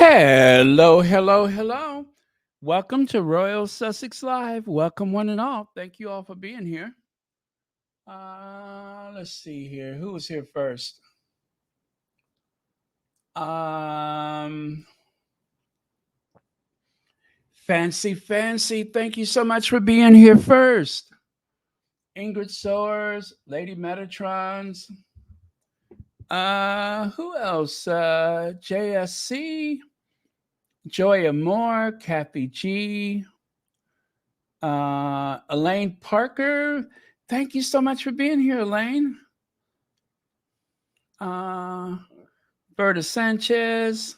Hello, hello, hello. Welcome to Royal Sussex Live. Welcome, one and all. Thank you all for being here. Let's see here. Who was here first? Um, Fancy. Thank you so much for being here first. Ingrid Soares, Lady Metatrons. Who else? JSC, Joy Moore, Kathy G. Elaine Parker. Thank you so much for being here, Elaine. Uh, Berta Sanchez,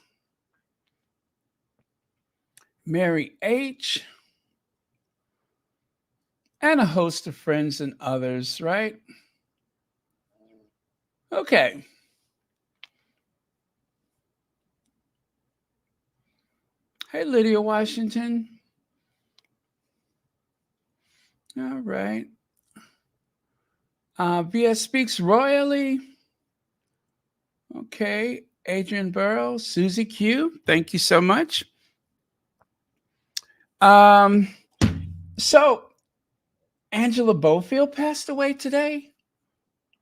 Mary H., and a host of friends and others, right? Okay. Hey, Lydia Washington. All right. VS Speaks Royally. Okay. Adrian Burrow, Susie Q. Thank you so much. So Angela Bofield passed away today.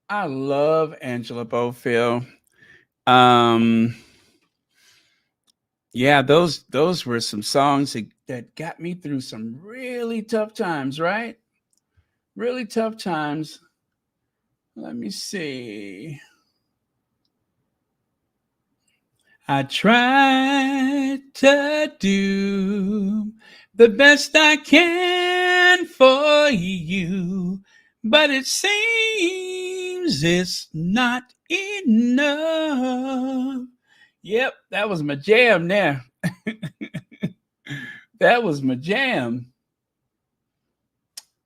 I love Angela Bofield. Um, yeah, those were some songs that got me through some really tough times, right? Really tough times. Let me see. I tried to do the best I can for you, but it seems it's not enough. Yep, that was my jam there. That was my jam.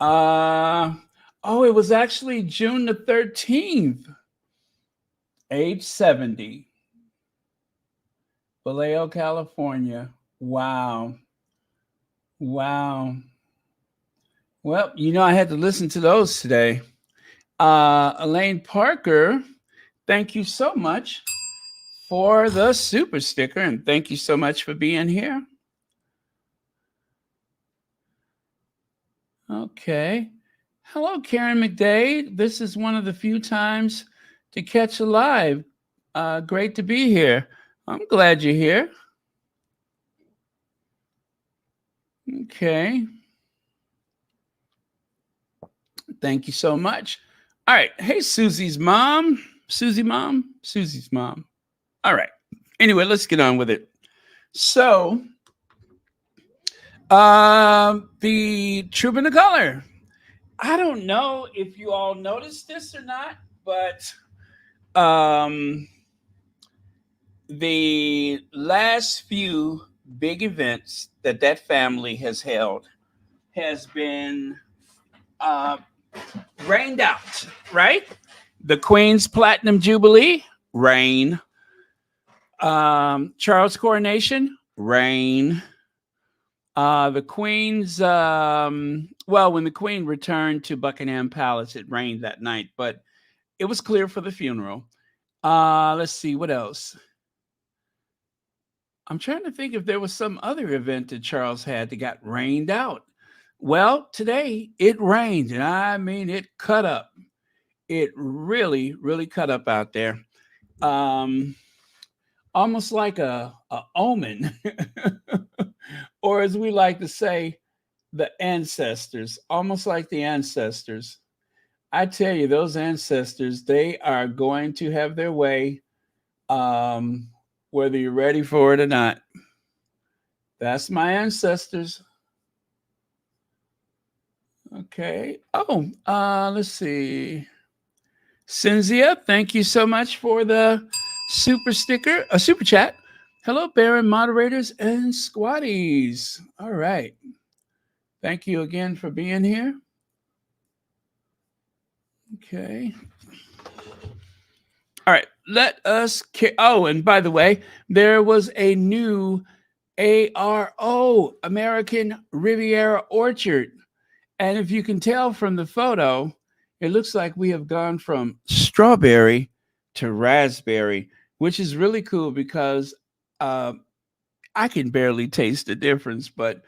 It was actually June the 13th, age 70. Vallejo, California. Wow. Wow. Well, I had to listen to those today. Elaine Parker, thank you so much for the super sticker, and thank you so much for being here. Okay. Hello, Karen McDade. This is one of the few times to catch a live. Great to be here. I'm glad you're here. Okay. Thank you so much. All right. Hey, Susie's mom. Susie's mom. All right. Anyway, let's get on with it. So, the Troop in the Color. I don't know if you all noticed this or not, but the last few big events that family has held has been rained out, right? The Queen's Platinum Jubilee, rain. Charles' coronation, rain. The Queen's, when the Queen returned to Buckingham Palace, it rained that night, but it was clear for the funeral. Let's see, what else? I'm trying to think if there was some other event that Charles had that got rained out. Well, today it rained, and I mean, it cut up. It really, really cut up out there. Almost like a omen, or as we like to say, the ancestors, almost like the ancestors. I tell you, those ancestors, they are going to have their way, whether you're ready for it or not. That's my ancestors. Okay. Oh, let's see. Cynthia, thank you so much for the super sticker, a super chat. Hello, Baron moderators and squatties. All right. Thank you again for being here. Okay. All right. Let us. Oh, and by the way, there was a new ARO, American Riviera Orchard. And if you can tell from the photo, it looks like we have gone from strawberry to raspberry, which is really cool because I can barely taste the difference, but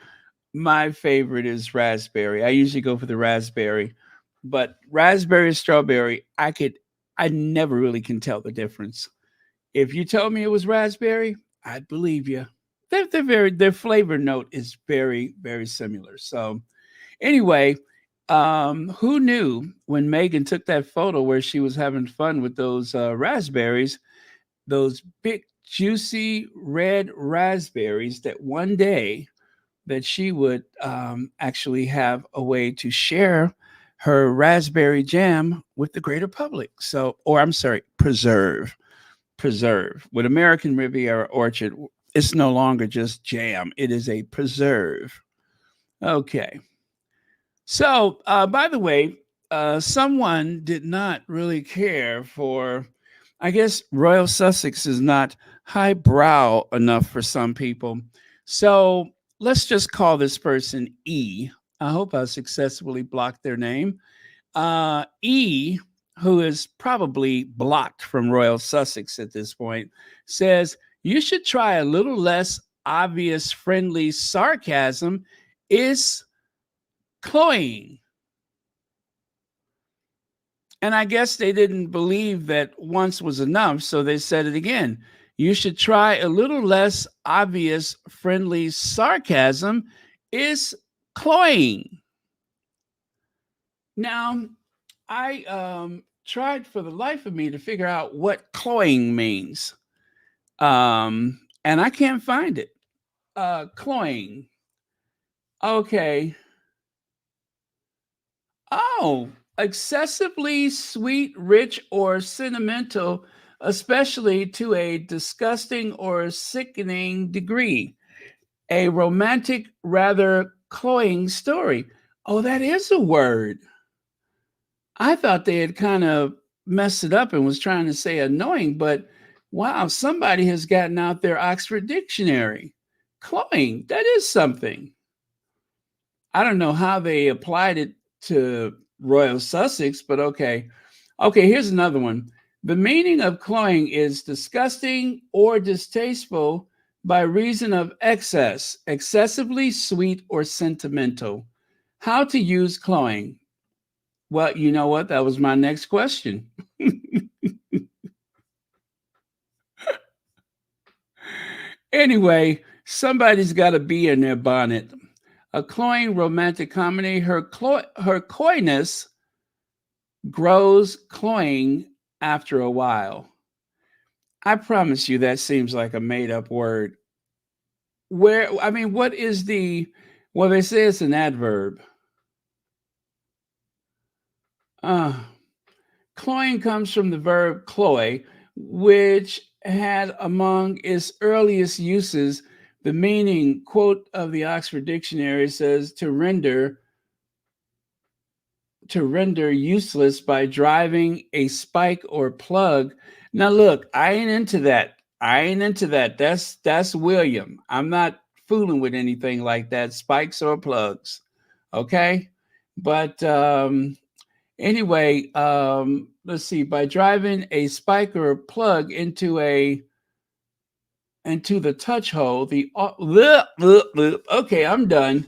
my favorite is raspberry. I usually go for the raspberry, but raspberry and strawberry, I never really can tell the difference. If you told me it was raspberry, I'd believe you. Their flavor note is very, very similar. So anyway, who knew when Megan took that photo where she was having fun with those raspberries, those big, juicy red raspberries, that one day that she would actually have a way to share her raspberry jam with the greater public. So, or I'm sorry, preserve. With American Riviera Orchard, it's no longer just jam; it is a preserve. Okay. So, by the way, someone did not really care for. I guess Royal Sussex is not highbrow enough for some people. So let's just call this person E. I hope I successfully blocked their name. E, who is probably blocked from Royal Sussex at this point, says you should try a little less obvious friendly sarcasm. Is cloying. And I guess they didn't believe that once was enough, so they said it again. You should try a little less obvious friendly sarcasm. Is cloying. Now, I tried for the life of me to figure out what cloying means, and I can't find it. Cloying. Okay. Oh, excessively sweet, rich, or sentimental, especially to a disgusting or sickening degree. A romantic, rather cloying story. Oh, that is a word. I thought they had kind of messed it up and was trying to say annoying, but wow, somebody has gotten out their Oxford Dictionary. Cloying, that is something. I don't know how they applied it to Royal Sussex, but okay. Okay, here's another one. The meaning of cloying is disgusting or distasteful by reason of excess, excessively sweet or sentimental. How to use cloying? Well, you know what? That was my next question. Anyway, somebody's got a bee in their bonnet. A cloying romantic comedy. Her coyness grows cloying after a while. I promise you that seems like a made up word. Where, I mean, what is the, well, they say it's an adverb. Uh, Cloying comes from the verb cloy, which had among its earliest uses the meaning, quote, of the Oxford Dictionary says to render useless by driving a spike or plug. Now look, I ain't into that. I ain't into that. That's William. I'm not fooling with anything like that, spikes or plugs. Okay? But anyway, let's see. By driving a spike or a plug into the touch hole, okay, I'm done.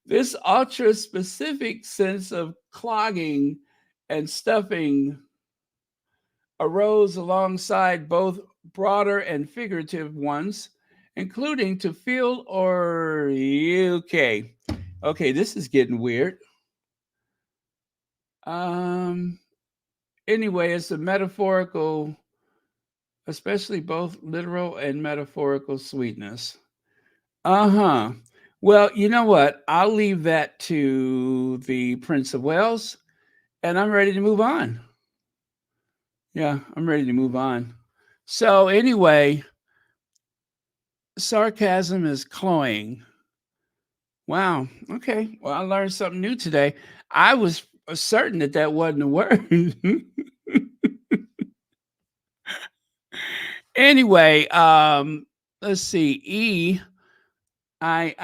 This ultra specific sense of clogging and stuffing arose alongside both broader and figurative ones, including to feel or okay. Okay, this is getting weird. Um anyway, it's a metaphorical, especially both literal and metaphorical sweetness. Uh-huh. Well, you know what? I'll leave that to the Prince of Wales, and I'm ready to move on. Yeah, I'm ready to move on. So, anyway, sarcasm is cloying. Wow. Okay. Well, I learned something new today. I was certain that that wasn't a word. Anyway, let's see. I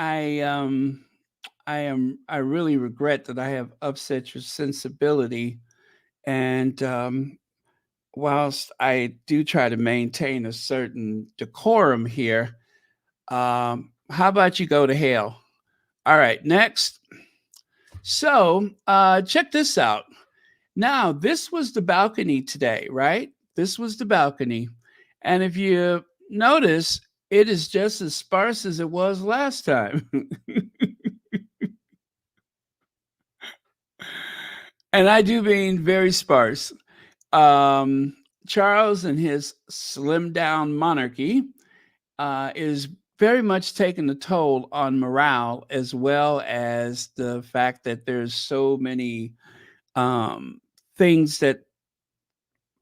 I really regret that I have upset your sensibility, and whilst I do try to maintain a certain decorum here, how about you go to hell? All right, next. So, check this out. Now, this was the balcony today, right? This was the balcony. And if you notice, it is just as sparse as it was last time. And I do mean very sparse. Um, Charles and his slim down monarchy is very much taking a toll on morale, as well as the fact that there's so many um, things that,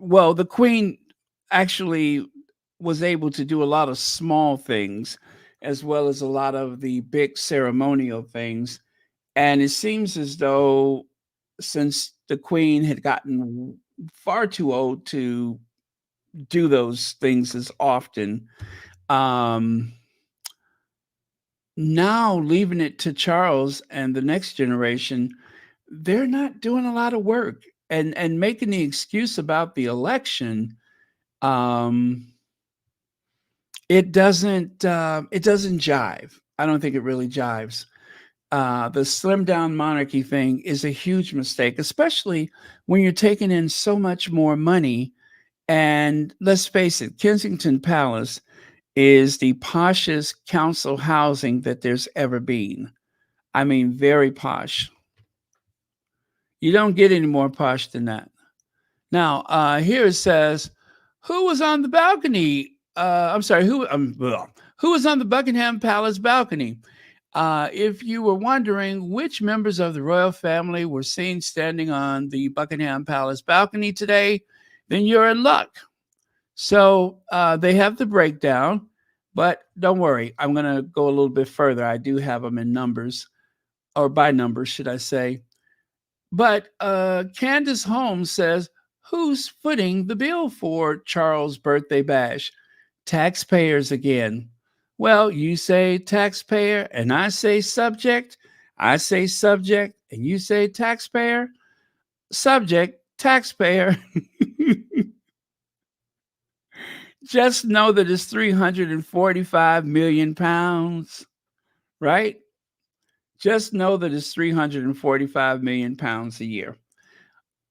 well, the queen actually was able to do a lot of small things as well as a lot of the big ceremonial things. And it seems as though since the queen had gotten far too old to do those things as often, um, now leaving it to Charles and the next generation, they're not doing a lot of work and making the excuse about the election. Um, it doesn't jive. I don't think it really jives. The slim down monarchy thing is a huge mistake, especially when you're taking in so much more money. And let's face it, Kensington Palace is the poshest council housing that there's ever been. I mean, very posh. You don't get any more posh than that. Now, here it says, who was on the balcony? I'm sorry, who was on the Buckingham Palace balcony? If you were wondering which members of the royal family were seen standing on the Buckingham Palace balcony today, then you're in luck. So they have the breakdown, but don't worry, I'm going to go a little bit further. I do have them in numbers, or by numbers, should I say. But Candace Holmes says, who's footing the bill for Charles' birthday bash? Taxpayers again. Well, you say taxpayer, and I say subject. I say subject, and you say taxpayer. Subject, taxpayer. Just know that it's 345 million pounds, right? Just know that it's 345 million pounds a year.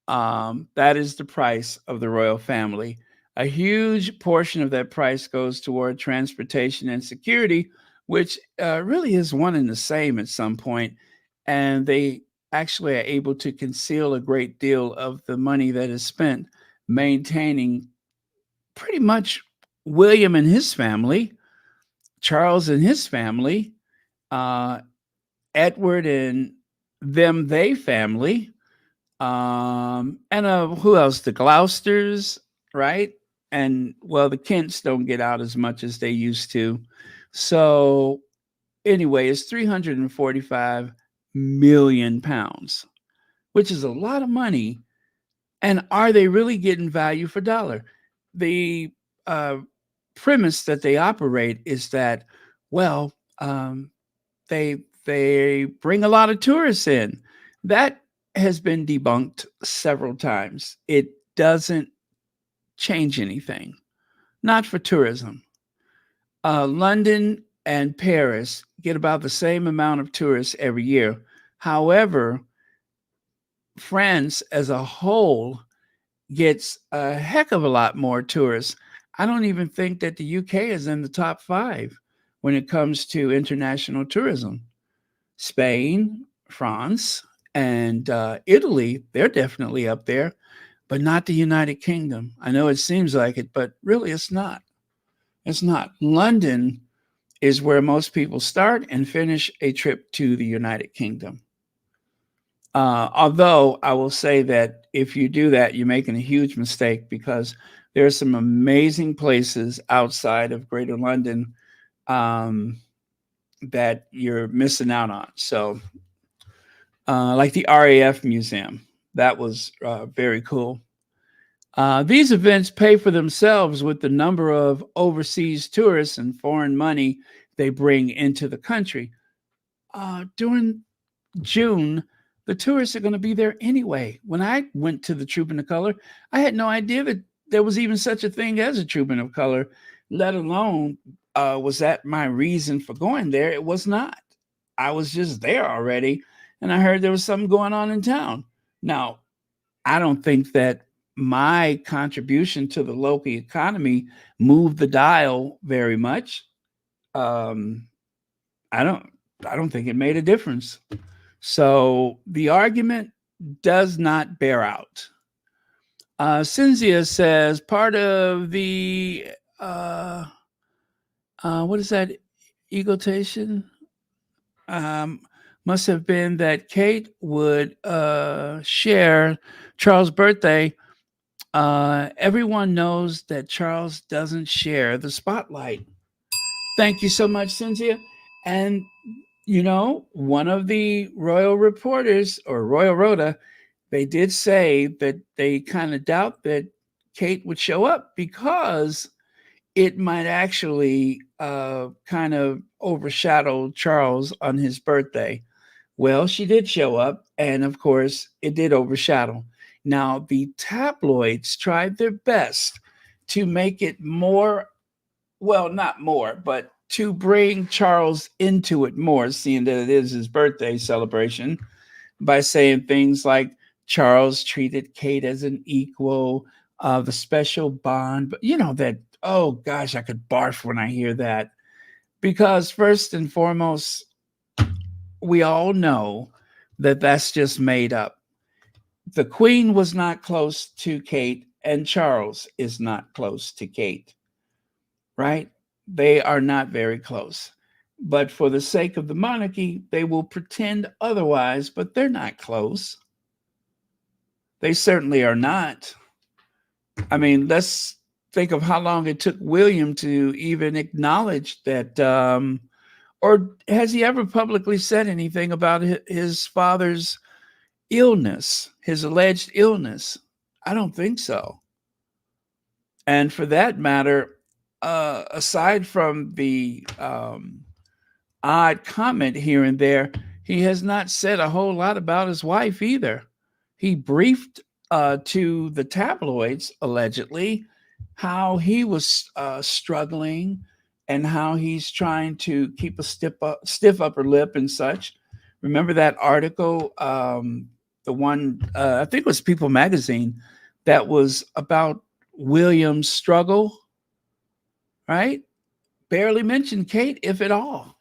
That is the price of the royal family. A huge portion of that price goes toward transportation and security, which really is one and the same at some point. And they actually are able to conceal a great deal of the money that is spent maintaining pretty much William and his family, Charles and his family, uh, Edward and they family, and who else? The Gloucesters, right? And well, the Kents don't get out as much as they used to. So anyway, it's 345 million pounds, which is a lot of money. And are they really getting value for dollar? The uh, premise that they operate is that, well, they bring a lot of tourists in. That has been debunked several times. It doesn't change anything, not for tourism. London and Paris get about the same amount of tourists every year. However, France as a whole gets a heck of a lot more tourists. I don't even think that the UK is in the top five when it comes to international tourism. Spain, France, and Italy, they're definitely up there, but not the United Kingdom. I know it seems like it, but really it's not. It's not. London is where most people start and finish a trip to the United Kingdom. Although I will say that if you do that, you're making a huge mistake because there are some amazing places outside of Greater London um, that you're missing out on. So, like the RAF Museum, that was very cool. These events pay for themselves with the number of overseas tourists and foreign money they bring into the country. During June, the tourists are going to be there anyway. When I went to the Troop and the Color, I had no idea that there was even such a thing as a treatment of color, let alone was that my reason for going there. It was not. I was just there already, and I heard there was something going on in town. Now, I don't think that my contribution to the local economy moved the dial very much. Um, I don't. I don't think it made a difference. So the argument does not bear out. Cynthia says part of the what is that egotation? Um, must have been that Kate would share Charles' birthday. Everyone knows that Charles doesn't share the spotlight. Thank you so much, Cynthia. And one of the royal reporters or Royal Rhoda, they did say that they kind of doubt that Kate would show up because it might actually kind of overshadow Charles on his birthday. Well, she did show up, and of course, it did overshadow. Now, the tabloids tried their best to make it more, well, not more, but to bring Charles into it more, seeing that it is his birthday celebration, by saying things like Charles treated Kate as an equal, the special bond. But that, oh gosh, I could barf when I hear that. Because first and foremost, we all know that that's just made up. The Queen was not close to Kate, and Charles is not close to Kate, right? They are not very close. But for the sake of the monarchy, they will pretend otherwise, but they're not close. They certainly are not. I mean, let's think of how long it took William to even acknowledge that. Or has he ever publicly said anything about his father's illness, his alleged illness? I don't think so. And for that matter, aside from the odd comment here and there, he has not said a whole lot about his wife either. He briefed to the tabloids, allegedly, how he was struggling and how he's trying to keep a stiff upper lip and such. Remember that article, the one, I think it was People magazine, that was about William's struggle, right? Barely mentioned Kate, if at all.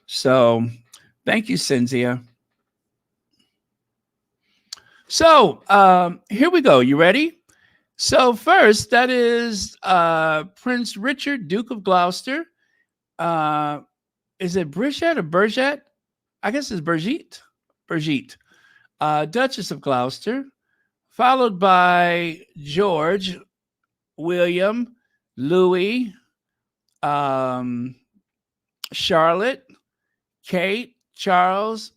So thank you, Cynthia. So here we go. You ready? So first, that is Prince Richard, Duke of Gloucester. Uh, is it Brigitte or Burgette? I guess it's Brigitte. Brigitte. Duchess of Gloucester, followed by George, William, Louis, um, Charlotte, Kate, Charles,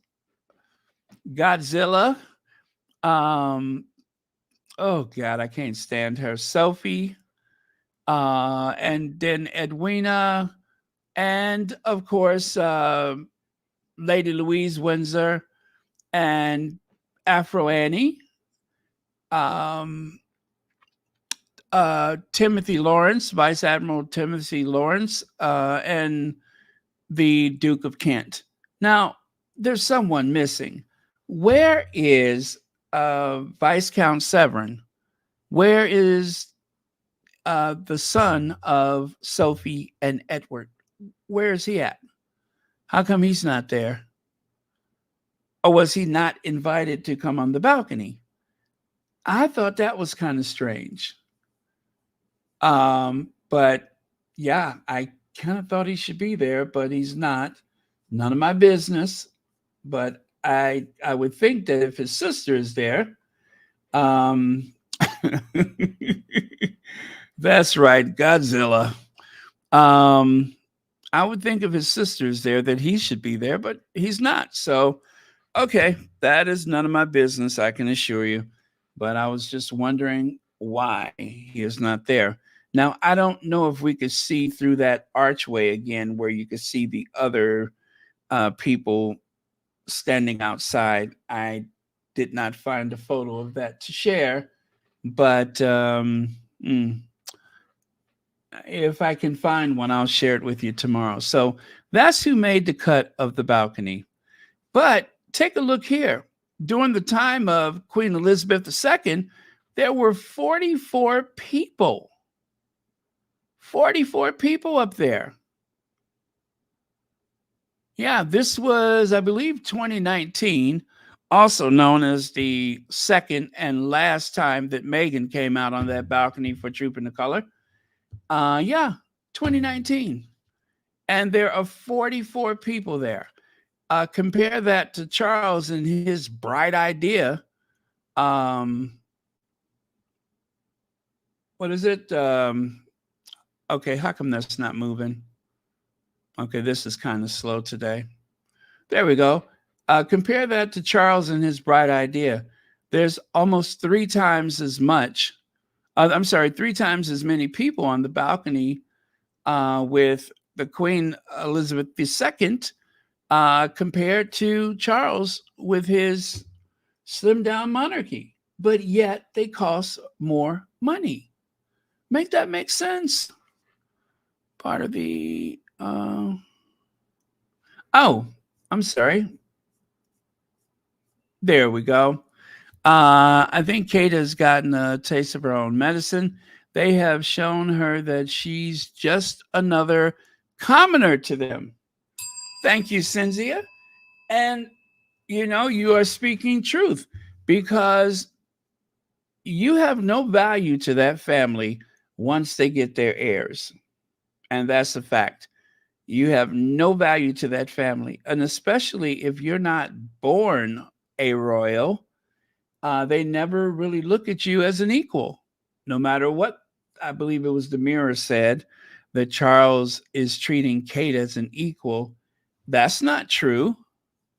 Godzilla. Um, oh God, I can't stand her. Sophie, and then Edwina, and of course Lady Louise Windsor and Afro Annie, um, Timothy Lawrence, Vice Admiral Timothy Lawrence, and the Duke of Kent. Now, there's someone missing. Where is Viscount Severin? Where is the son of Sophie and Edward? Where is he at? How come he's not there? Or was he not invited to come on the balcony? I thought that was kind of strange. But yeah, I kind of thought he should be there, but he's not. None of my business. But I would think that if his sister is there, um, that's right, Godzilla. Um, I would think if his sister's there that he should be there, but he's not. So, okay, that is none of my business, I can assure you. But I was just wondering why he is not there. Now, I don't know if we could see through that archway again where you could see the other people standing outside. I did not find a photo of that to share. But if I can find one, I'll share it with you tomorrow. So that's who made the cut of the balcony. But take a look here. During the time of Queen Elizabeth II, there were 44 people. 44 people up there. Yeah, this was, I believe, 2019, also known as the second and last time that Meghan came out on that balcony for Trooping the Color. Yeah, 2019. And there are 44 people there. Compare that to Charles and his bright idea. Um, what is it? Okay, how come that's not moving? Okay, this is kind of slow today. There we go. Compare that to Charles and his bright idea. There's almost three times as much. I'm sorry, three times as many people on the balcony with the Queen Elizabeth II compared to Charles with his slimmed down monarchy. But yet they cost more money. Make that make sense? Part of the. Oh, I'm sorry. There we go. I think Kate has gotten a taste of her own medicine. They have shown her that she's just another commoner to them. Thank you, Cynthia. And you are speaking truth because you have no value to that family once they get their heirs. And that's a fact. You have no value to that family. And especially if you're not born a royal, they never really look at you as an equal, no matter what. I believe it was the Mirror said that Charles is treating Kate as an equal. That's not true.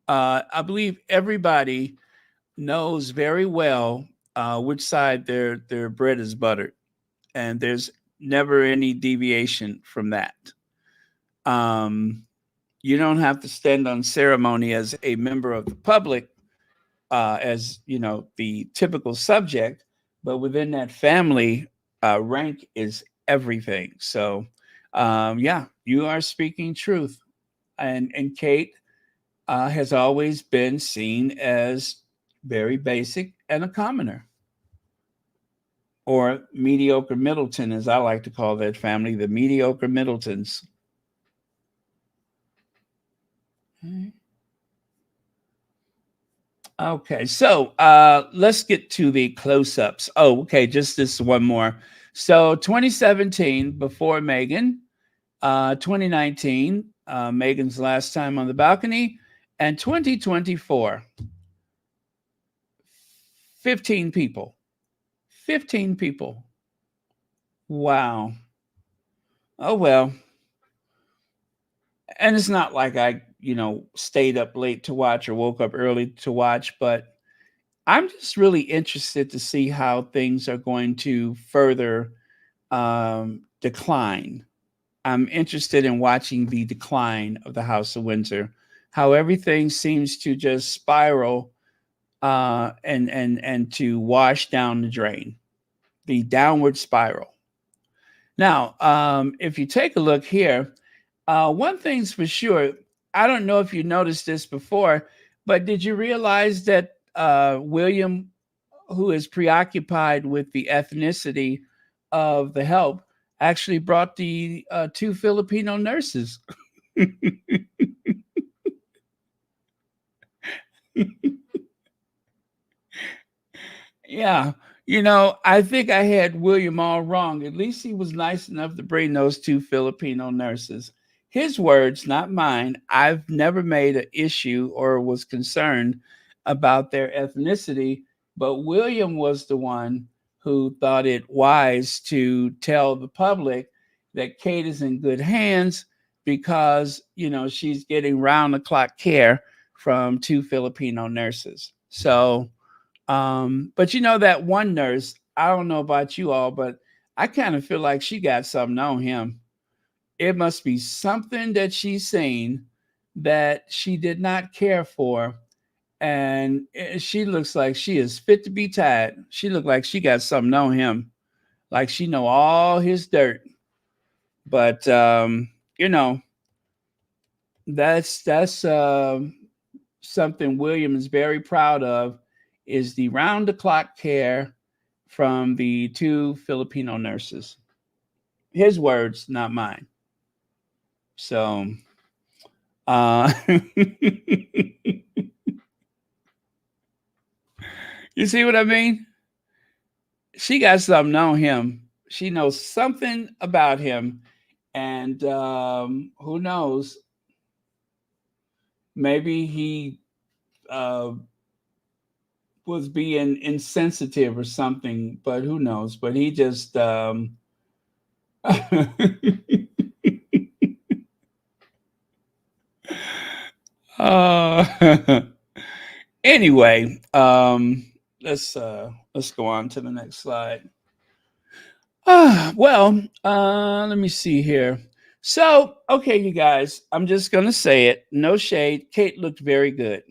I believe everybody knows very well which side their bread is buttered, and there's never any deviation from that. Um, you don't have to stand on ceremony as a member of the public, as the typical subject, but within that family, rank is everything. So, yeah, you are speaking truth, and Kate has always been seen as very basic and a commoner, or mediocre Middleton, as I like to call that family, the mediocre Middletons. Okay, so let's get to the close-ups. Oh, okay, just this one more. So 2017, before Meghan, 2019, Meghan's last time on the balcony, and 2024, 15 people. 15 people. Wow. Oh, well. And it's not like I, stayed up late to watch or woke up early to watch, but I'm just really interested to see how things are going to further decline. I'm interested in watching the decline of the House of Windsor, how everything seems to just spiral and to wash down the drain, the downward spiral. Now, if you take a look here, one thing's for sure. I don't know if you noticed this before, but did you realize that William, who is preoccupied with the ethnicity of the help, actually brought the two Filipino nurses? Yeah. I think I had William all wrong. At least he was nice enough to bring those two Filipino nurses. His words, not mine. I've never made an issue or was concerned about their ethnicity, but William was the one who thought it wise to tell the public that Kate is in good hands because, she's getting round the clock care from two Filipino nurses. So, but that one nurse, I don't know about you all, but I kind of feel like she got something on him. It must be something that she's seen that she did not care for. and she looks like she is fit to be tied. She looked like she got something on him, like she know all his dirt. But you know, that's something William is very proud of, is the round the clock care from the two Filipino nurses. His words, not mine. So uh you see what I mean? She got something on him. She knows something about him, and who knows? Maybe he uh, was being insensitive or something, but who knows? But he just uh, anyway, let's go on to the next slide. Let me see here. So, okay, you guys, I'm just gonna say it. No shade. Kate looked very good.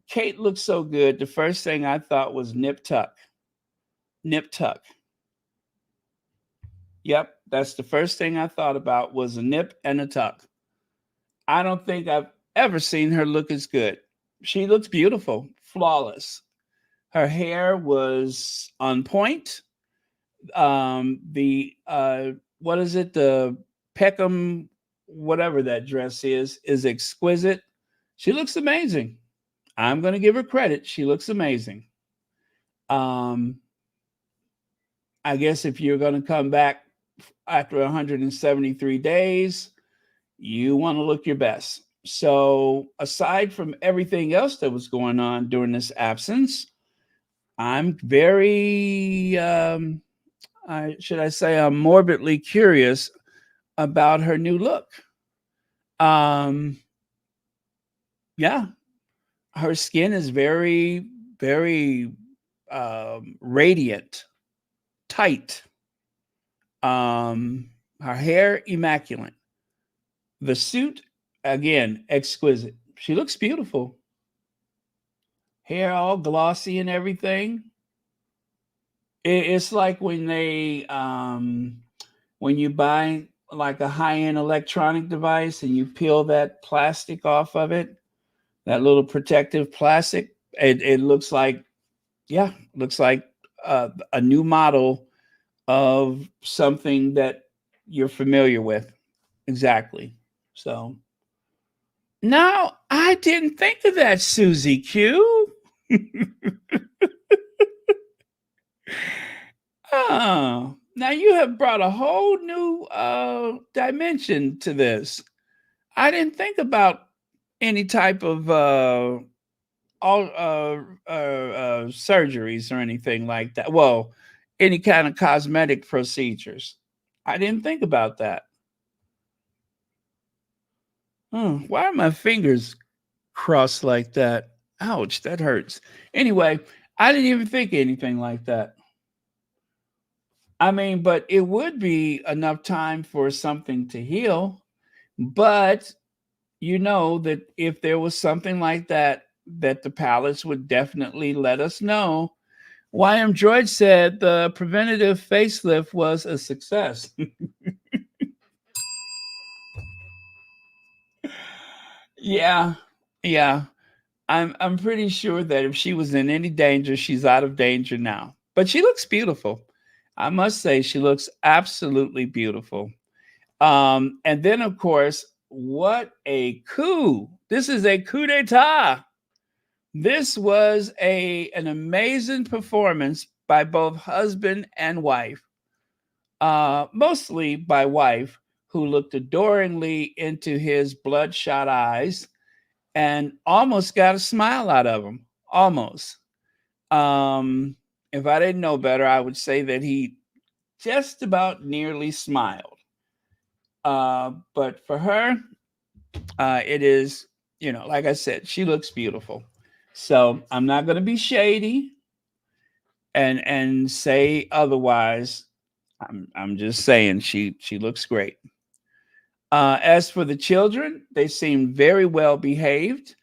Kate looked so good. The first thing I thought was nip tuck. Nip tuck. Yep, that's the first thing I thought about, was a nip and a tuck. I don't think I've ever seen her look as good. She looks beautiful, flawless. Her hair was on point. The what is it? The Peckham, whatever that dress is exquisite. She looks amazing. I'm going to give her credit. She looks amazing. Um, I guess if you're going to come back after 173 days, you want to look your best. So, aside from everything else that was going on during this absence, I'm very, should I say, I'm morbidly curious about her new look. Um, yeah, her skin is very, very radiant, tight. Her hair immaculate. The suit, again, exquisite. She looks beautiful. Hair all glossy and everything. It's like when you buy like a high-end electronic device and you peel that plastic off of it, that little protective plastic. It looks like, yeah, looks like a new model of something that you're familiar with. Exactly. So now I didn't think of that, Susie Q. Oh, now you have brought a whole new dimension to this. I didn't think about any type of all surgeries or anything like that. Well, any kind of cosmetic procedures. I didn't think about that. Why are my fingers crossed like that? Ouch, that hurts. Anyway, I didn't even think anything like that. I mean, but it would be enough time for something to heal. But you know that if there was something like that, that the palace would definitely let us know. YM Droid said the preventative facelift was a success. Yeah, yeah. I'm pretty sure that if she was in any danger, she's out of danger now. But she looks beautiful. I must say, she looks absolutely beautiful. And then, of course, what a coup! This is a coup d'état. This was an amazing performance by both husband and wife. Mostly by wife, who looked adoringly into his bloodshot eyes and almost got a smile out of him. Almost. Um, if I didn't know better, I would say that he just about nearly smiled. But for her, it is, like I said, she looks beautiful. So I'm not going to be shady and say otherwise. I'm just saying she looks great. As for the children, they seem very well behaved.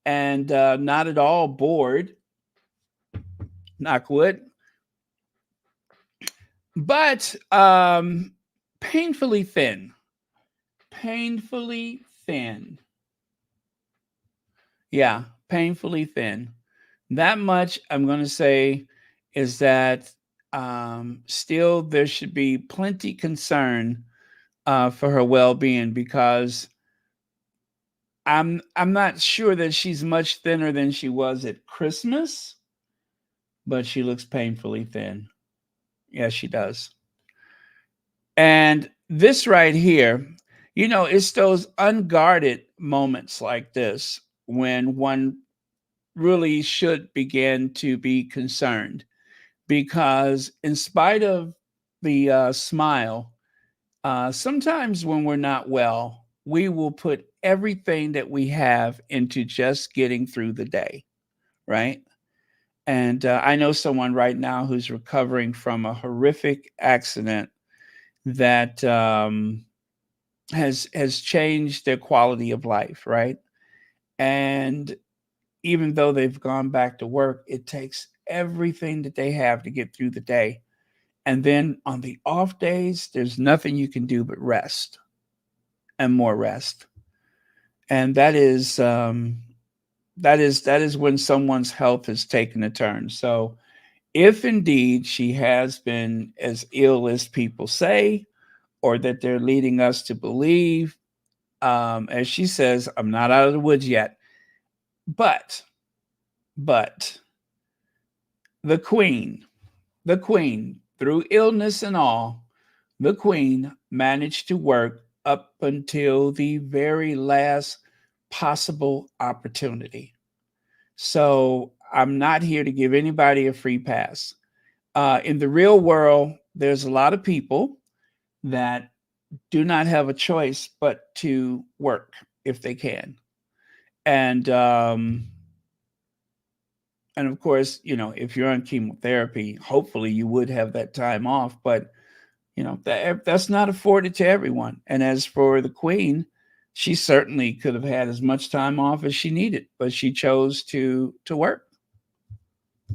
and not at all bored, knock wood, but painfully thin. Painfully thin. Yeah, painfully thin. That much I'm going to say is that still there should be plenty concern for her well-being, because I'm not sure that she's much thinner than she was at Christmas, but she looks painfully thin. Yes, she does. And this right here, it's those unguarded moments like this when one really should begin to be concerned, because in spite of the smile, sometimes when we're not well, we will put everything that we have into just getting through the day, right? And I know someone right now who's recovering from a horrific accident that has changed their quality of life, right? And even though they've gone back to work, it takes everything that they have to get through the day. And then on the off days, there's nothing you can do but rest and more rest. And that is when someone's health has taken a turn. So if indeed she has been as ill as people say, or that they're leading us to believe, as she says, I'm not out of the woods yet. But, but the queen, through illness and all, the queen managed to work up until the very last possible opportunity. So I'm not here to give anybody a free pass. In the real world, there's a lot of people that do not have a choice but to work if they can. And and of course, if you're on chemotherapy, hopefully you would have that time off, but that's not afforded to everyone. And as for the queen, she certainly could have had as much time off as she needed, but she chose to work.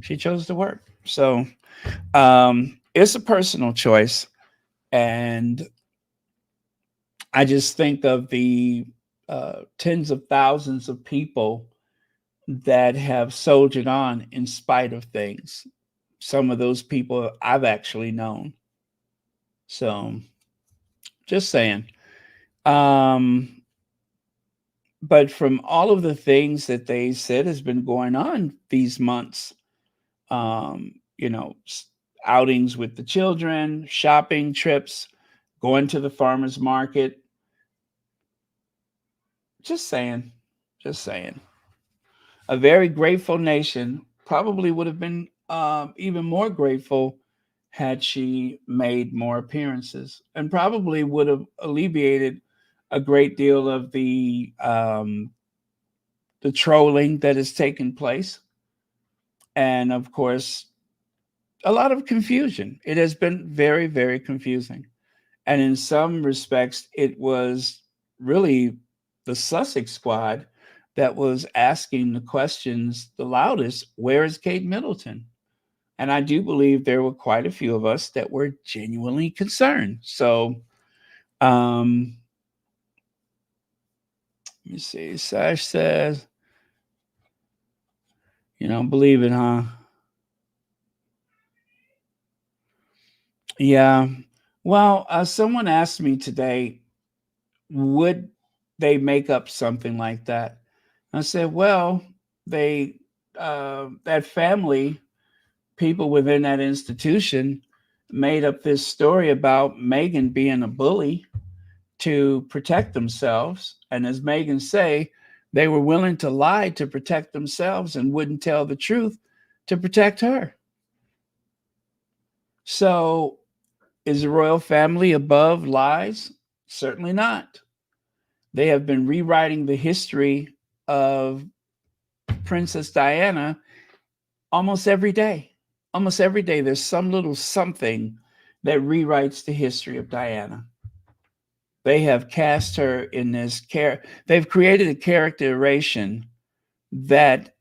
She chose to work. So it's a personal choice. And I just think of the tens of thousands of people that have soldiered on in spite of things. Some of those people I've actually known. So just saying. Um, but from all of the things that they said has been going on these months, um, you know, outings with the children, shopping trips, going to the farmer's market. Just saying, just saying. A very grateful nation probably would have been even more grateful had she made more appearances, and probably would have alleviated a great deal of the trolling that has taken place, and of course, a lot of confusion. It has been very, very confusing. And in some respects, it was really the Sussex squad that was asking the questions the loudest. Where is Kate Middleton? And I do believe there were quite a few of us that were genuinely concerned. So, um, let me see. Sash says, you don't believe it, huh? Yeah. Well, someone asked me today, would they make up something like that? I said, well, they that family, people within that institution, made up this story about Meghan being a bully to protect themselves. And as Meghan say, they were willing to lie to protect themselves and wouldn't tell the truth to protect her. So is the royal family above lies? Certainly not. They have been rewriting the history of Princess Diana almost every day. Almost every day, there's some little something that rewrites the history of Diana. They have cast her in this they've created a characterization that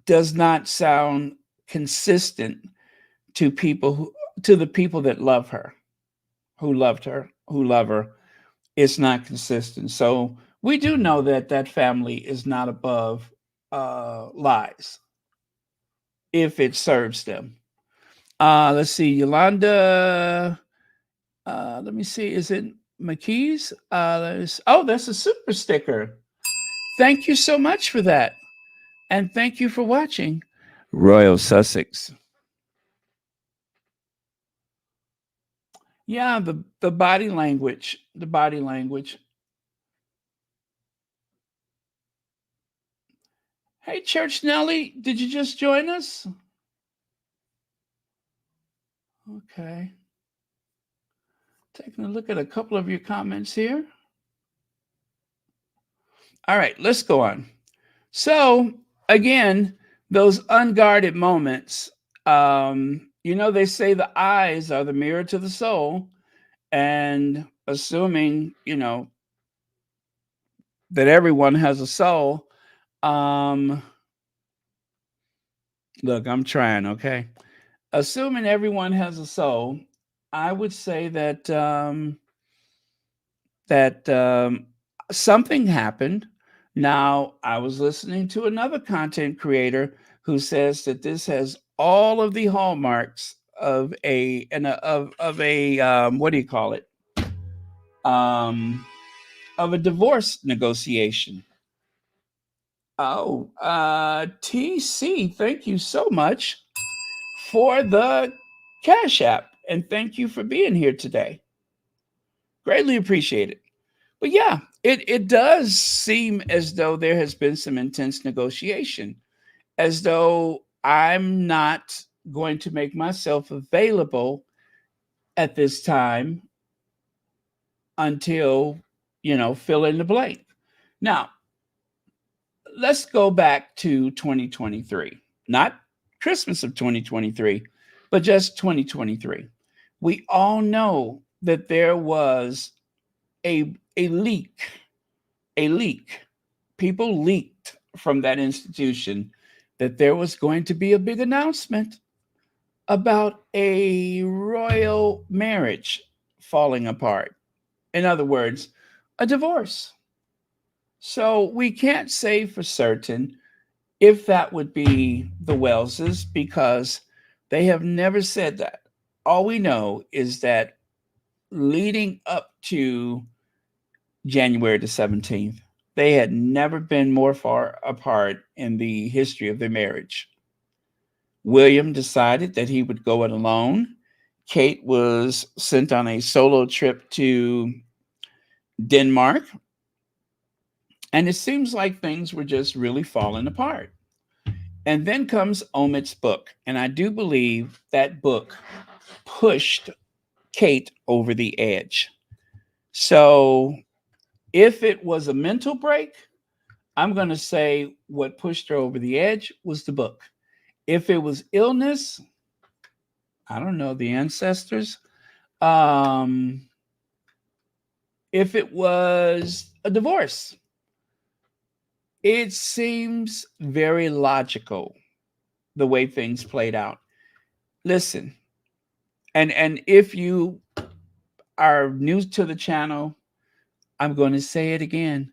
does not sound consistent to the people that love her, who loved her, who love her. It's not consistent. So we do know that that family is not above lies if it serves them. Let's see, Yolanda. Let me see. Is it McKee's? Oh, that's a super sticker. Thank you so much for that. And thank you for watching Royal Sussex. Yeah, the body language. The body language. Hey, Church Nelly, did you just join us? Okay. Taking a look at a couple of your comments here. All right, let's go on. So, again, those unguarded moments, they say the eyes are the mirror to the soul. And assuming, that everyone has a soul, um, look, I'm trying, okay? Assuming everyone has a soul, I would say that something happened. Now, I was listening to another content creator who says that this has all of the hallmarks of a what do you call it? Um, of a divorce negotiation. Oh, TC, thank you so much for the Cash App, and thank you for being here today. Greatly appreciate it. But yeah, it does seem as though there has been some intense negotiation, as though I'm not going to make myself available at this time until, fill in the blank. Now, let's go back to 2023, not Christmas of 2023, but just 2023. We all know that there was a leak, a leak. People leaked from that institution that there was going to be a big announcement about a royal marriage falling apart. In other words, a divorce. So we can't say for certain if that would be the Welleses because they have never said that. All we know is that leading up to January the 17th, they had never been more far apart in the history of their marriage. William decided that he would go it alone. Kate was sent on a solo trip to Denmark. And it seems like things were just really falling apart. And then comes Omit's book. And I do believe that book pushed Kate over the edge. So if it was a mental break, I'm going to say what pushed her over the edge was the book. If it was illness, I don't know, the ancestors. Um, if it was a divorce, it seems very logical the way things played out. Listen, and if you are new to the channel, I'm going to say it again.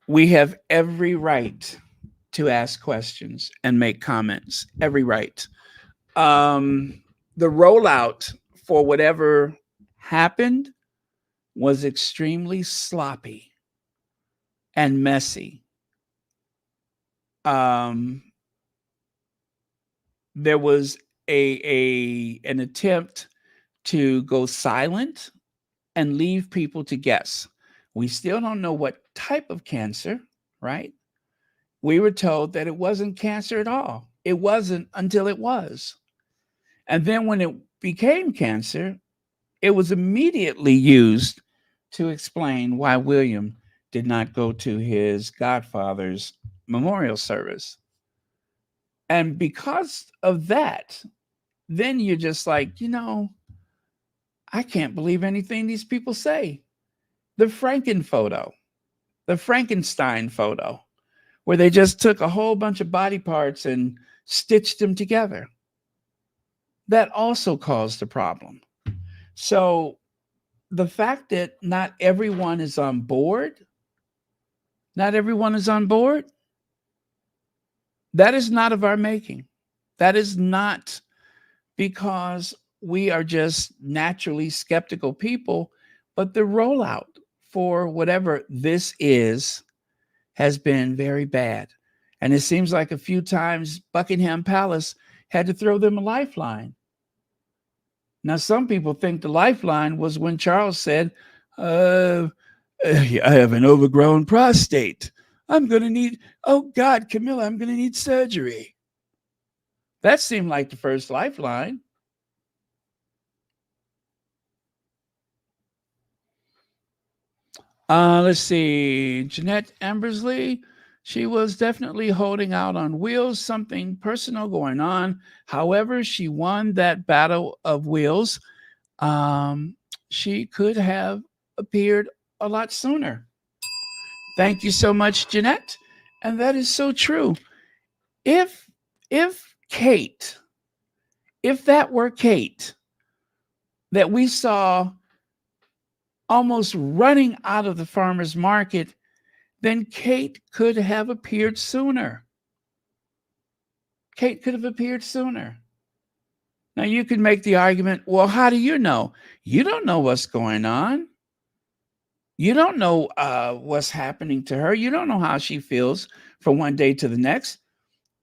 We have every right to ask questions and make comments. Every right. The rollout for whatever happened was extremely sloppy and messy. Um, there was an attempt to go silent and leave people to guess. We still don't know what type of cancer, right? We were told that it wasn't cancer at all. It wasn't until it was. And then when it became cancer, it was immediately used to explain why William did not go to his godfather's memorial service. And because of that, then you're just like, I can't believe anything these people say. The Frankenstein photo, where they just took a whole bunch of body parts and stitched them together. That also caused a problem. So the fact that not everyone is on board, not everyone is on board, that is not of our making. That is not because we are just naturally skeptical people, but the rollout for whatever this is has been very bad. And it seems like a few times Buckingham Palace had to throw them a lifeline. Now, some people think the lifeline was when Charles said, I have an overgrown prostate. I'm going to need, oh God, Camilla, I'm going to need surgery. That seemed like the first lifeline. Let's see. Jeanette Ambersley, she was definitely holding out on wheels, something personal going on. However, she won that battle of wheels. Um, she could have appeared a lot sooner. Thank you so much, Jeanette. And that is so true. If Kate, if that were Kate that we saw almost running out of the farmer's market, then Kate could have appeared sooner. Kate could have appeared sooner. Now, you could make the argument, well, how do you know? You don't know what's going on. You don't know what's happening to her. You don't know how she feels from one day to the next.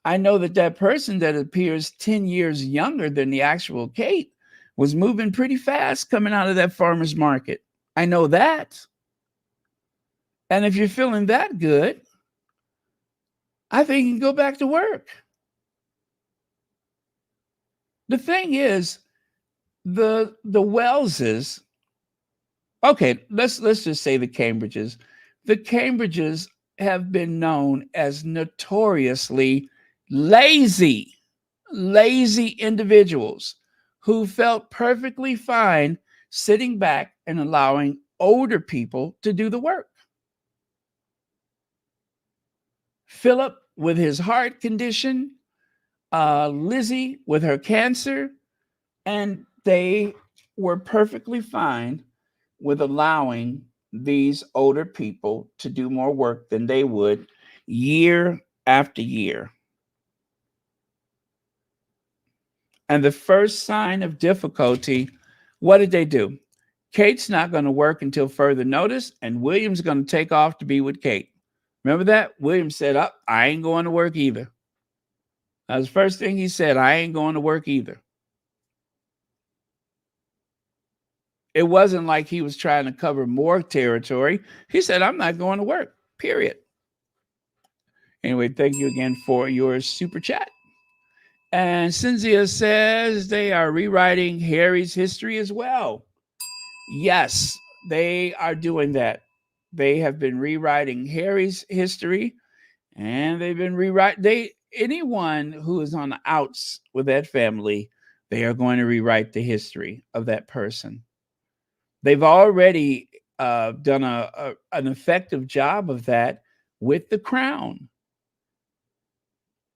I know that that person that appears 10 years younger than the actual Kate was moving pretty fast coming out of that farmer's market. I know that. And if you're feeling that good, I think you can go back to work. The thing is, the Welleses, okay, let's just say the Cambridges. The Cambridges have been known as notoriously lazy individuals who felt perfectly fine sitting back and allowing older people to do the work. Philip with his heart condition, Lizzie with her cancer, and they were perfectly fine with allowing these older people to do more work than they would year after year. And the first sign of difficulty, what did they do? Kate's not going to work until further notice, and William's going to take off to be with Kate. Remember that? William said, "Up, I ain't going to work either." That was the first thing he said. I ain't going to work either. It wasn't like he was trying to cover more territory. He said, I'm not going to work, period. Anyway, thank you again for your super chat. And Cynthia says they are rewriting Harry's history as well. Yes, they are doing that. They have been rewriting Harry's history, and they've been rewriting anyone who is on the outs with that family, they are going to rewrite the history of that person. They've already done an effective job of that with the crown.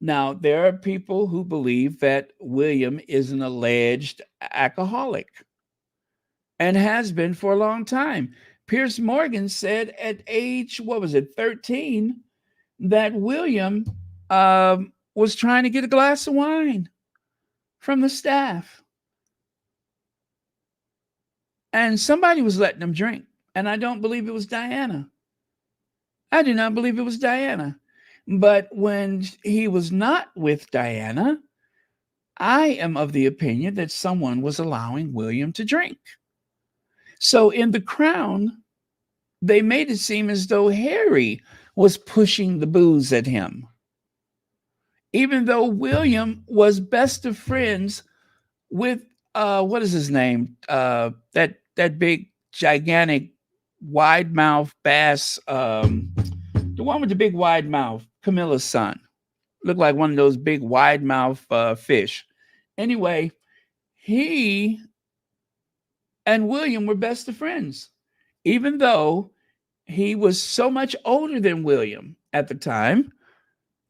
Now, there are people who believe that William is an alleged alcoholic and has been for a long time. Piers Morgan said at age, 13, that William was trying to get a glass of wine from the staff. And somebody was letting him drink. And I don't believe it was Diana. I do not believe it was Diana. But when he was not with Diana, I am of the opinion that someone was allowing William to drink. So in The Crown, they made it seem as though Harry was pushing the booze at him. Even though William was best of friends with, what is his name? That big, gigantic, wide mouth bass, the one with the big wide mouth, Camilla's son. Looked like one of those big wide mouth fish. Anyway, he and William were best of friends, even though he was so much older than William at the time.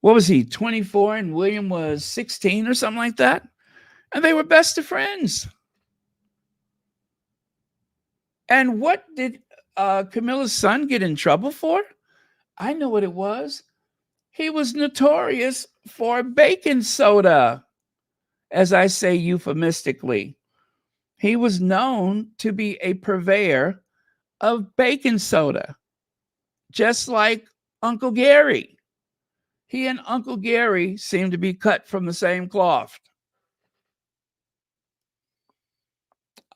What was he, 24, and William was 16 or something like that? And they were best of friends. And what did Camilla's son get in trouble for? I know what it was. He was notorious for baking soda, as I say euphemistically. He was known to be a purveyor of baking soda, just like Uncle Gary. He and Uncle Gary seem to be cut from the same cloth.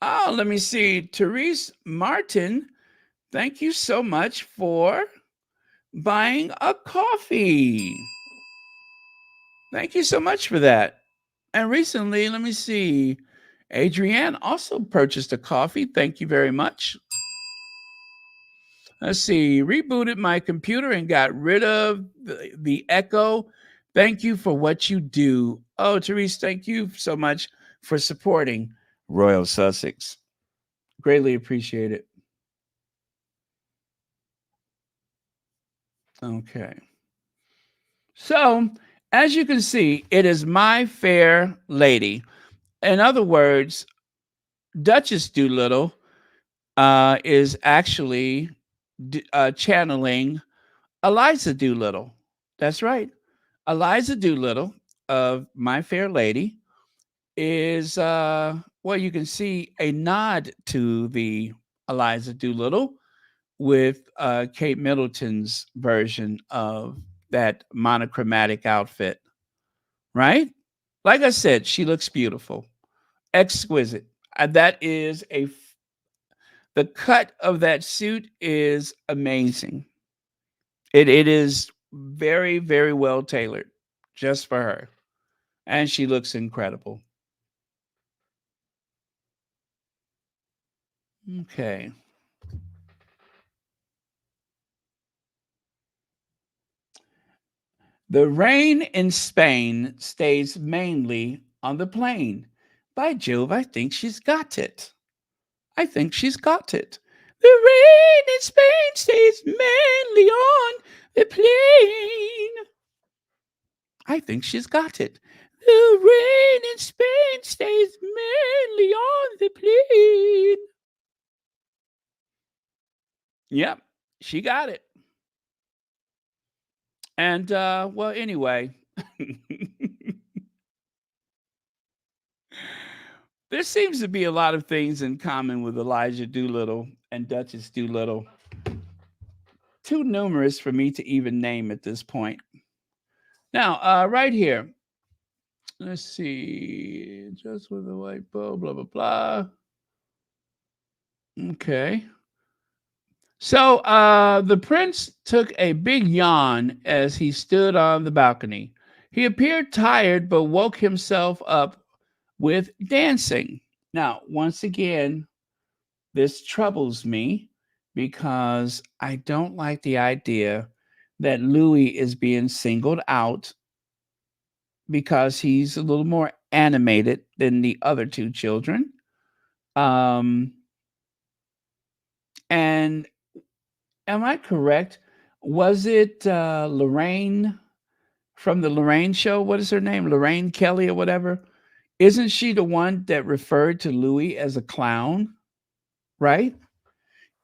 Oh, let me see. Therese Martin, thank you so much for buying a coffee. Thank you so much for that. And recently, let me see. Adrienne also purchased a coffee. Thank you very much. Let's see. Rebooted my computer and got rid of the echo. Thank you for what you do. Oh, Therese, thank you so much for supporting Royal Sussex. Greatly appreciate it. Okay. So, as you can see, it is My Fair Lady. In other words, Duchess Doolittle is actually channeling Eliza Doolittle. That's right. Eliza Doolittle of My Fair Lady is, well, you can see a nod to the Eliza Doolittle with Kate Middleton's version of that monochromatic outfit, right? Like I said, she looks beautiful, exquisite. That is the cut of that suit is amazing. It is very, very well tailored just for her. And she looks incredible. Okay. The rain in Spain stays mainly on the plain. By Jove, I think she's got it. I think she's got it. The rain in Spain stays mainly on the plain. I think she's got it. The rain in Spain stays mainly on the plain. Yep, she got it. And well, anyway, there seems to be a lot of things in common with Elijah Doolittle and Duchess Doolittle. Too numerous for me to even name at this point. Now, right here, let's see, just with a white bow, blah blah blah. Okay. So the prince took a big yawn as he stood on the balcony. He appeared tired, but woke himself up with dancing. Now, once again, this troubles me because I don't like the idea that Louis is being singled out because he's a little more animated than the other two children. Um, and am I correct? Was it Lorraine from the Lorraine show? What is her name? Lorraine Kelly or whatever? Isn't she the one that referred to Louis as a clown? Right?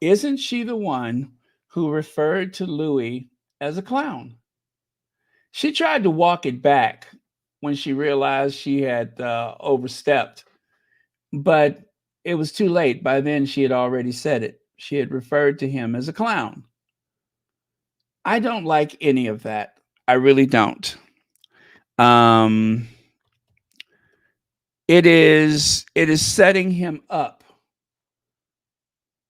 Isn't she the one who referred to Louis as a clown? She tried to walk it back when she realized she had overstepped, but it was too late. By then, she had already said it. She had referred to him as a clown. I don't like any of that. I really don't. Um, it is setting him up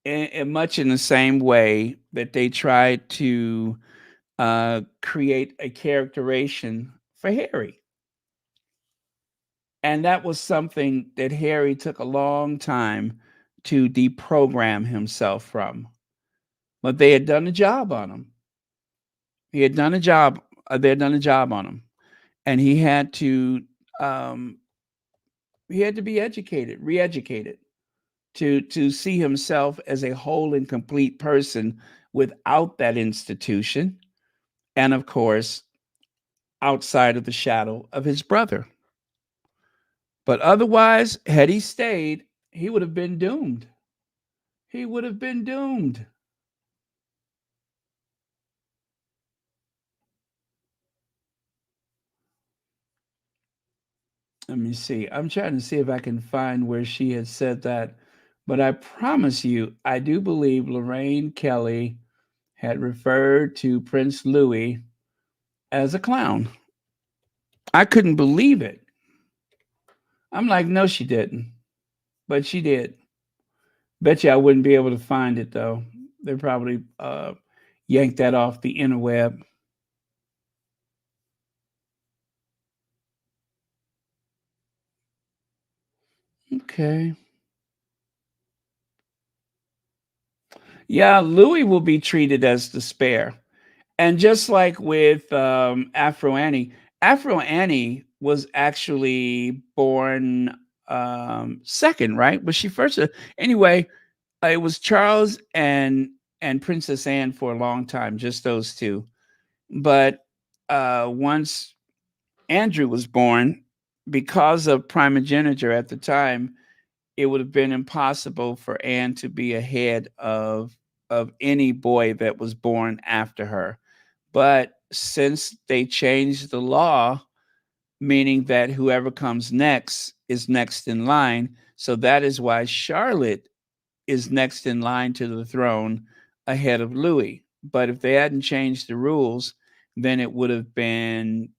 in much in the same way that they tried to create a characterization for Harry. And that was something that Harry took a long time to deprogram himself from. But they had done a job on him. He had done a job. They had done a job on him, and um, he had to be educated, re-educated, to see himself as a whole and complete person without that institution. And of course, outside of the shadow of his brother. But otherwise, had he stayed, he would have been doomed. He would have been doomed. Let me see. I'm trying to see if I can find where she had said that. But I promise you, I do believe Lorraine Kelly had referred to Prince Louis as a clown. I couldn't believe it. I'm like, no, she didn't. But she did. Bet you I wouldn't be able to find it, though. They probably yanked that off the interweb. Okay. Yeah, Louis will be treated as the spare. And just like with Afro Annie was actually born second, right? Was she first? Anyway, it was Charles and Princess Anne for a long time, just those two. But once Andrew was born, because of primogeniture at the time, it would have been impossible for Anne to be ahead of any boy that was born after her. But since they changed the law, meaning that whoever comes next is next in line, so that is why Charlotte is next in line to the throne ahead of Louis. But if they hadn't changed the rules, then it would have been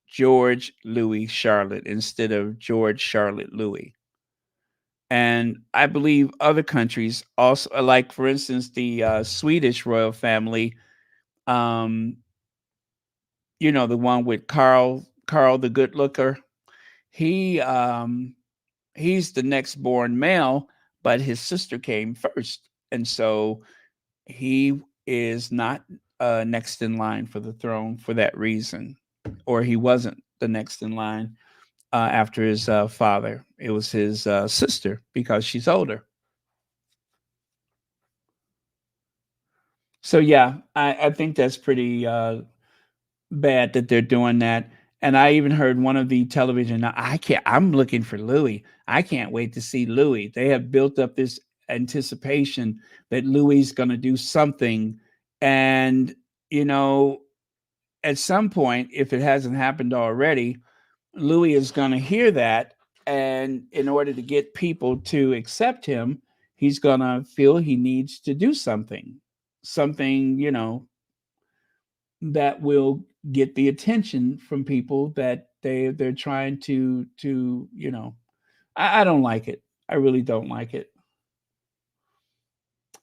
George Louis Charlotte instead of George Charlotte Louis. And I believe other countries also, like for instance, the Swedish royal family, um, the one with Carl the Good Looker. He he's the next born male, but his sister came first, and so he is not next in line for the throne for that reason, or he wasn't the next in line after his father. It was his sister because she's older. So yeah, I think that's pretty bad that they're doing that. And I even heard one of the television. Now, I can't. I'm looking for Louis. I can't wait to see Louis. They have built up this anticipation that Louis is going to do something, and you know, at some point, if it hasn't happened already, Louis is going to hear that, and in order to get people to accept him, he's going to feel he needs to do something, something that will get the attention from people that they're trying to I don't like it. I really don't like it.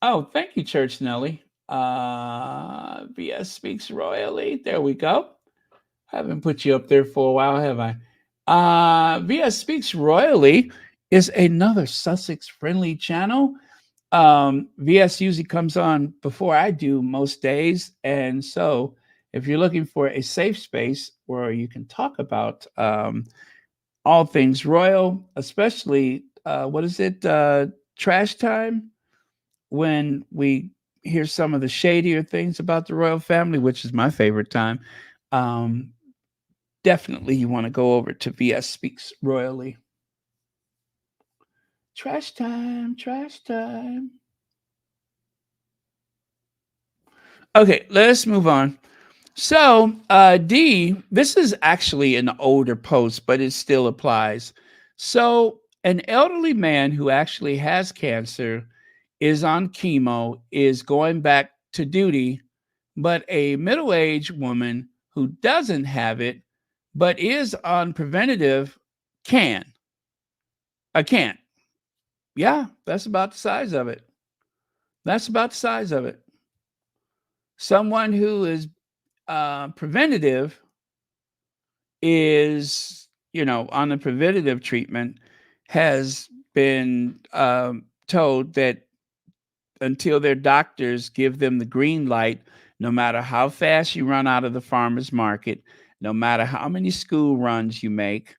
Oh, thank you, Church Nelly. BS speaks royally. There we go. I haven't put you up there for a while, have I? VS Speaks Royally is another Sussex friendly channel. VS usually comes on before I do most days. And so if you're looking for a safe space where you can talk about all things royal, especially, what is it, trash time, when we hear some of the shadier things about the royal family, which is my favorite time. Um, Definitely you want to go over to VS Speaks Royally. Trash time, trash time. Okay, let's move on. So, D, this is actually an older post, but it still applies. So, an elderly man who actually has cancer is on chemo, is going back to duty, but a middle aged woman who doesn't have it, but is on preventative, can. I can't. Yeah, that's about the size of it. That's about the size of it. Someone who is preventative is, on the preventative treatment, has been told that until their doctors give them the green light, no matter how fast you run out of the farmer's market, no matter how many school runs you make,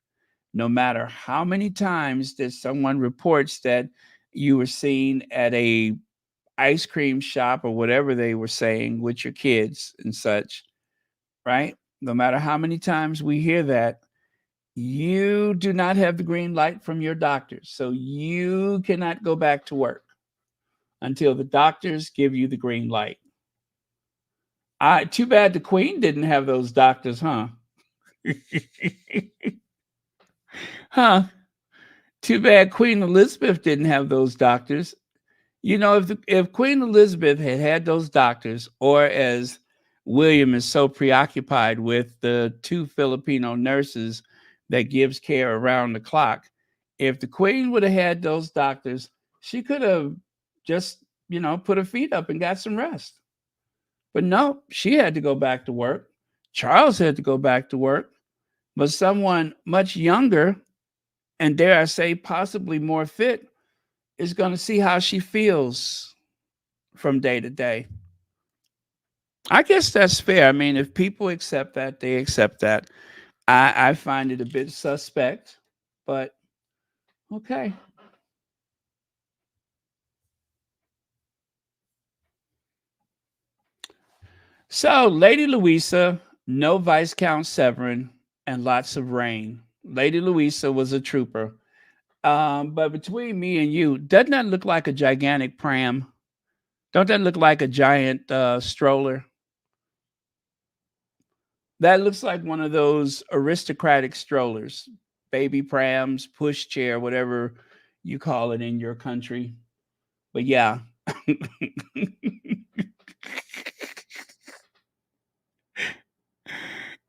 no matter how many times that someone reports that you were seen at a ice cream shop or whatever they were saying with your kids and such, right? no matter how many times we hear that, you do not have the green light from your doctors. So you cannot go back to work until the doctors give you the green light. Too bad the Queen didn't have those doctors, huh? Huh? Too bad Queen Elizabeth didn't have those doctors. You know, if Queen Elizabeth had had those doctors, or as William is so preoccupied with the two Filipino nurses that gives care around the clock, if the Queen would have had those doctors, she could have just, put her feet up and got some rest. But no, she had to go back to work. Charles had to go back to work. But someone much younger, and dare I say, possibly more fit, is going to see how she feels from day to day. I guess that's fair. I mean, if people accept that, they accept that. I find it a bit suspect, but okay. So, Lady Louisa, no Viscount Severin, and lots of rain. Lady Louisa was a trooper. But between me and you, doesn't that look like a gigantic pram? Don't that look like a giant stroller? That looks like one of those aristocratic strollers, baby prams, pushchair, whatever you call it in your country. But yeah,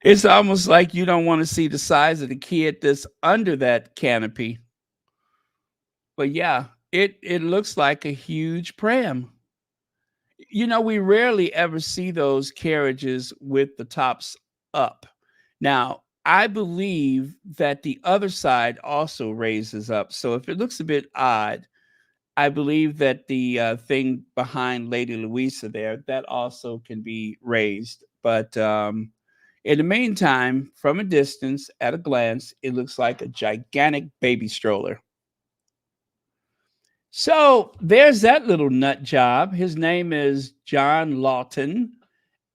it's almost like you don't want to see the size of the kid that's under that canopy. But yeah, it looks like a huge pram. We rarely ever see those carriages with the tops up. Now, I believe that the other side also raises up. So if it looks a bit odd, I believe that the thing behind Lady Louisa there, that also can be raised. But in the meantime, from a distance, at a glance, it looks like a gigantic baby stroller. So there's that little nut job. His name is John Lawton.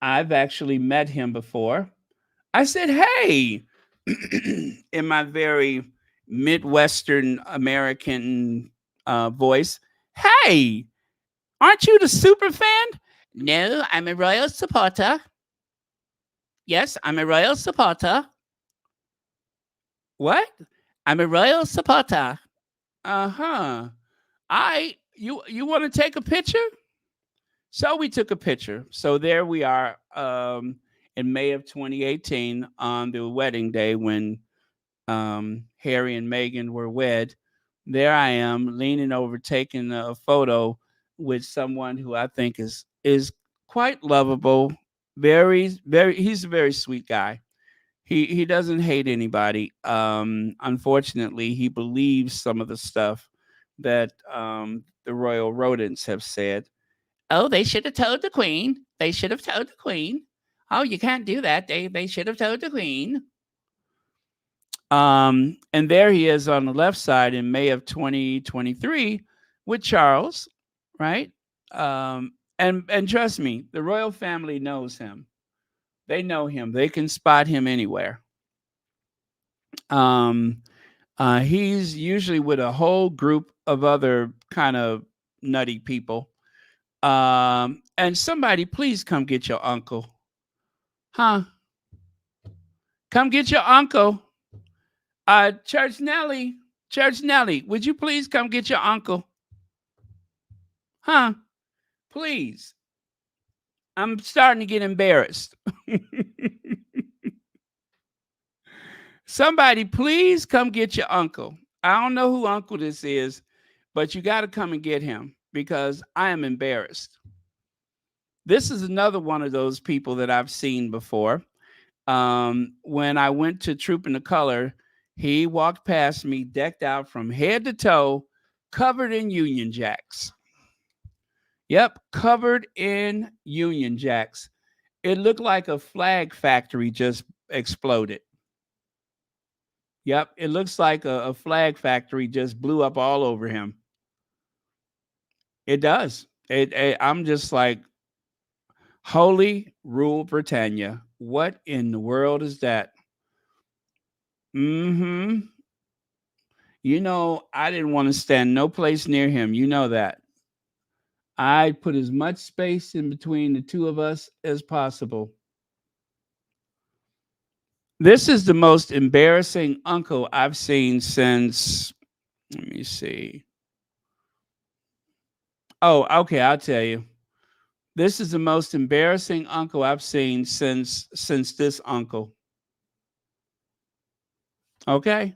I've actually met him before. I said, "Hey," in my very Midwestern American voice. "Hey, aren't you the super fan?" "No, I'm a royal supporter." "Yes, I'm a royal supporter." "What?" "I'm a royal supporter." "Uh-huh. You want to take a picture?" So we took a picture. So there we are, in May of 2018, on the wedding day when Harry and Meghan were wed. There I am, leaning over, taking a photo with someone who I think is quite lovable. Very. He's a very sweet guy. He doesn't hate anybody. Unfortunately, he believes some of the stuff that the royal rodents have said. "Oh, they should have told the Queen. They should have told the Queen. Oh, you can't do that. They should have told the Queen." And there he is on the left side in May of 2023 with Charles, right? And trust me, the royal family knows him. They know him. They can spot him anywhere. Um, he's usually with a whole group of other kind of nutty people. And somebody, please come get your uncle. Huh? Come get your uncle. Church Nelly. Church Nelly, would you please come get your uncle? Huh? Please. I'm starting to get embarrassed. Somebody, please come get your uncle. I don't know who uncle this is, but you got to come and get him because I am embarrassed. This is another one of those people that I've seen before. When I went to Troop in the Color, he walked past me decked out from head to toe, covered in Union Jacks. Yep, covered in Union Jacks. It looked like a flag factory just exploded. Yep, it looks like a flag factory just blew up all over him. It does. I'm just like, Holy Rule Britannia. What in the world is that? Mm-hmm. You know, I didn't want to stand no place near him. You know that. I put as much space in between the two of us as possible. This is the most embarrassing uncle I've seen since, let me see. Oh, okay, I'll tell you. This is the most embarrassing uncle I've seen since this uncle. Okay?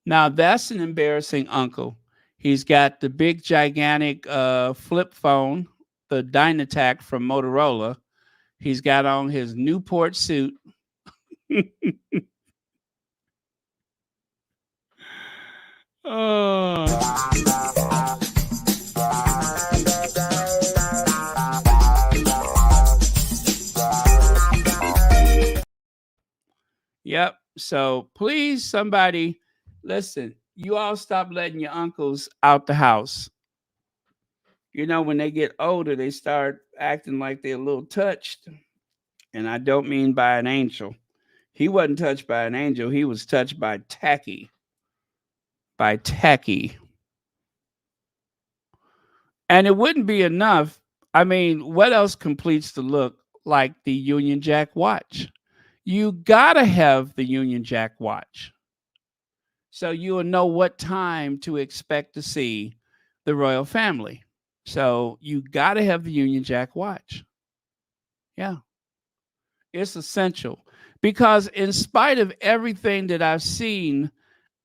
Now that's an embarrassing uncle. He's got the big gigantic flip phone, the Dynatac from Motorola. He's got on his Newport suit. Oh. Yep. So please, somebody, listen. You all stop letting your uncles out the house. You know, when they get older, they start acting like they're a little touched. And I don't mean by an angel. He wasn't touched by an angel. He was touched by tacky. By tacky. And it wouldn't be enough. I mean, what else completes the look like the Union Jack watch? You gotta have the Union Jack watch. So you will know what time to expect to see the royal family. So you got to have the Union Jack watch. Yeah, it's essential because, in spite of everything that I've seen,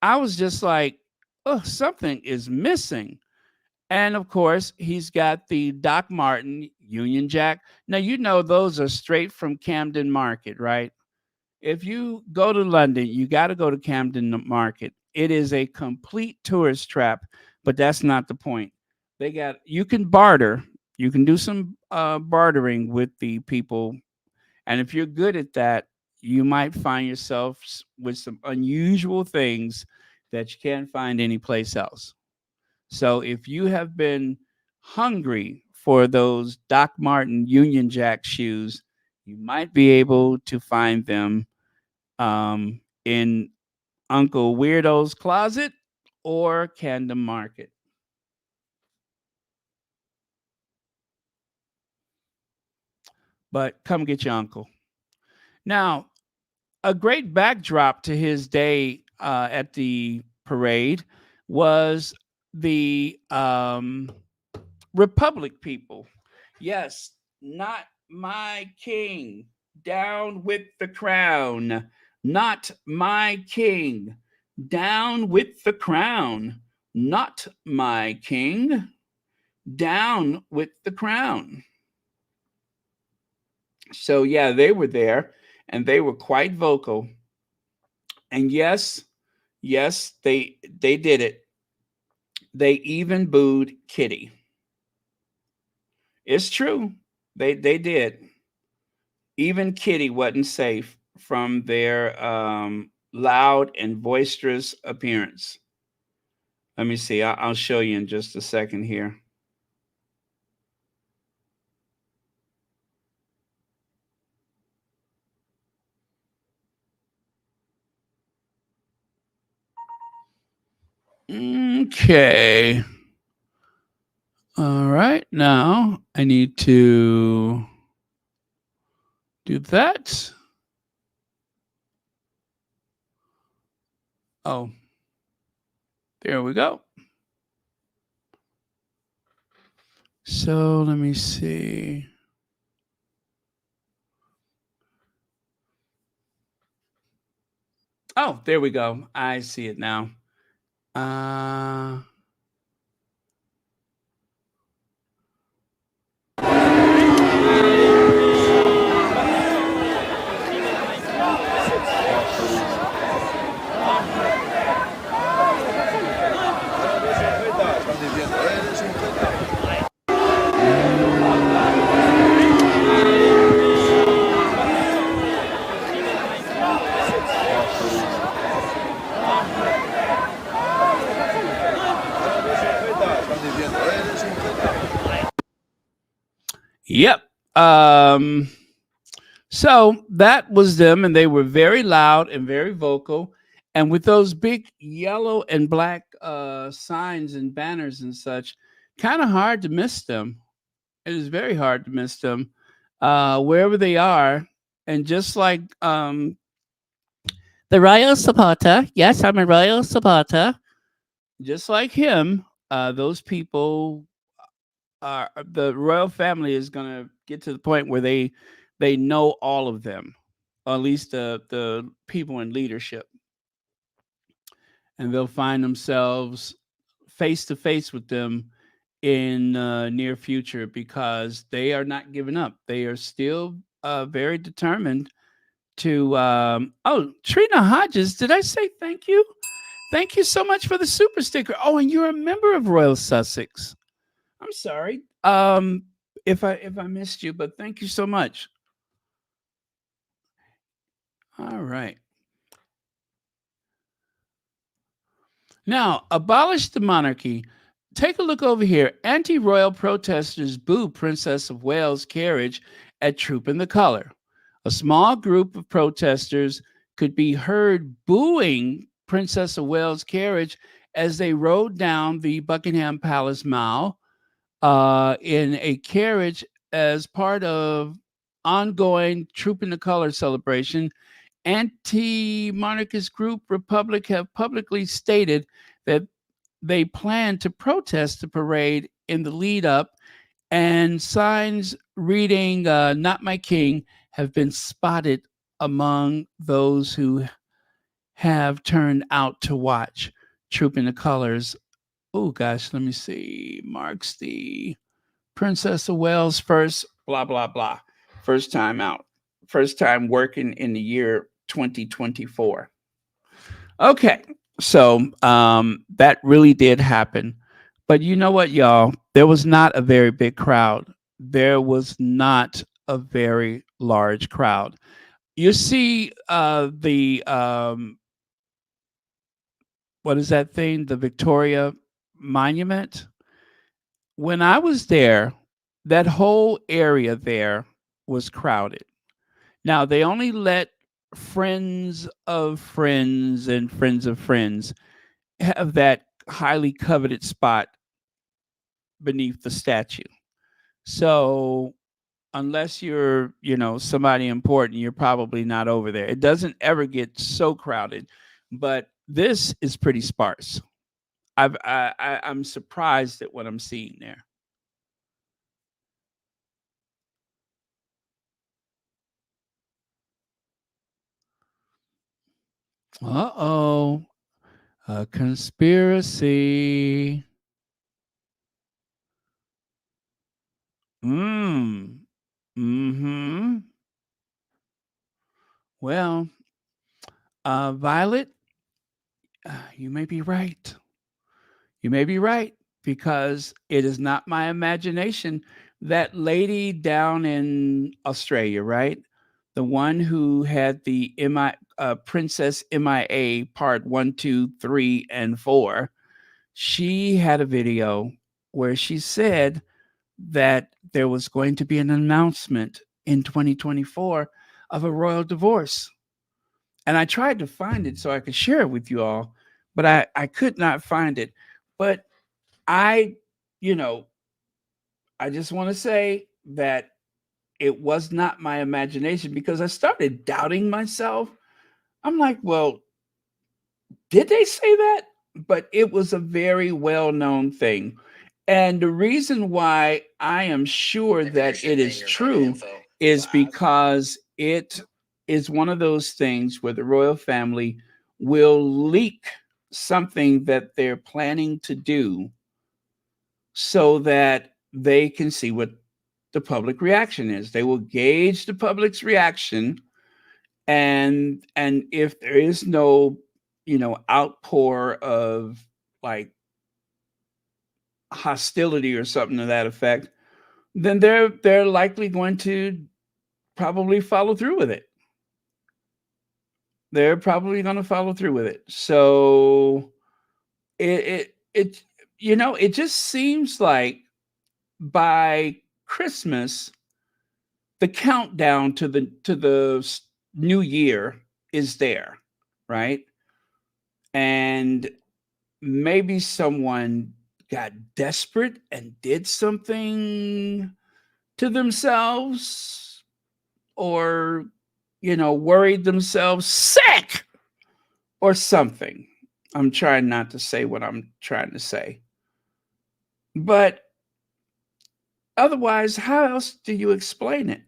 I was just like, oh, something is missing. And of course, he's got the Doc Martin Union Jack. Now, you know, those are straight from Camden Market, right? If you go to London, you got to go to Camden Market. It is a complete tourist trap, but that's not the point. They got you can barter, you can do some bartering with the people, and if you're good at that, you might find yourself with some unusual things that you can't find anyplace else. So if you have been hungry for those Doc Martin Union Jack shoes, you might be able to find them in Uncle Weirdo's closet or Camden Market. But come get your uncle. Now, a great backdrop to his day at the parade was the Republic people. Yes, not my king. Down with the crown. Not my king. Down with the crown. Not my king. Down with the crown. So, yeah, they were there and they were quite vocal. And yes, yes, they did it. They even booed Kitty. It's true. They did. Even Kitty wasn't safe from their loud and boisterous appearance. Let me see. I'll show you in just a second here. Okay. All right. Now I need to do that. Oh, there we go. So let me see. Oh, there we go. I see it now. Uh, Yep. Um, so that was them, and they were very loud and very vocal. And with those big yellow and black signs and banners and such, kind of hard to miss them. It is very hard to miss them wherever they are. And just like the royal supporter, yes, I'm a royal supporter. Just like him, those people are the royal family is going to get to the point where they know all of them, or at least the people in leadership, and they'll find themselves face to face with them in near future because they are not giving up. They are still very determined to. Oh, Trina Hodges, did I say thank you? Thank you so much for the super sticker. Oh, and you're a member of Royal Sussex. I'm sorry. If I missed you, but thank you so much. All right. Now, abolish the monarchy. Take a look over here. Anti-royal protesters boo Princess of Wales' carriage at Troop in the Color. A small group of protesters could be heard booing Princess of Wales' carriage as they rode down the Buckingham Palace Mall in a carriage as part of ongoing Troop in the Color celebration. Anti-monarchist group Republic have publicly stated that they plan to protest the parade in the lead up, and signs reading "Not My King" have been spotted among those who have turned out to watch Troop in the Colors. Oh gosh, let me see. Marks the Princess of Wales first, blah, blah, blah. First time out. First time working in the year 2024. Okay. So that really did happen. But you know what, y'all? There was not a very big crowd. There was not a very large crowd. You see the, what is that thing? The Victoria Monument? When I was there, that whole area there was crowded. Now, they only let friends of friends and friends of friends have that highly coveted spot beneath the statue. So, unless you're, somebody important, you're probably not over there. It doesn't ever get so crowded, but this is pretty sparse. I'm surprised at what I'm seeing there. Uh-oh. A conspiracy. Mm. Mm-hmm. Well, Violet, you may be right. You may be right because it is not my imagination. That lady down in Australia, right? The one who had the Princess MIA part one, two, three, and four. She had a video where she said that there was going to be an announcement in 2024 of a royal divorce. And I tried to find it so I could share it with you all, but I could not find it. But I, you know, I just want to say that it was not my imagination because I started doubting myself. I'm like, well, did they say that? But it was a very well known thing. And the reason why I am sure that it is true is because it is one of those things where the royal family will leak something that they're planning to do so that they can see what the public reaction is. They will gauge the public's reaction, and if there is no, outpour of like hostility or something to that effect, then they're likely going to probably follow through with it. They're probably going to follow through with it. So it it just seems like by Christmas the countdown to the new year is there, right? And maybe someone got desperate and did something to themselves, or worried themselves sick or something. I'm trying not to say what I'm trying to say. But otherwise, how else do you explain it?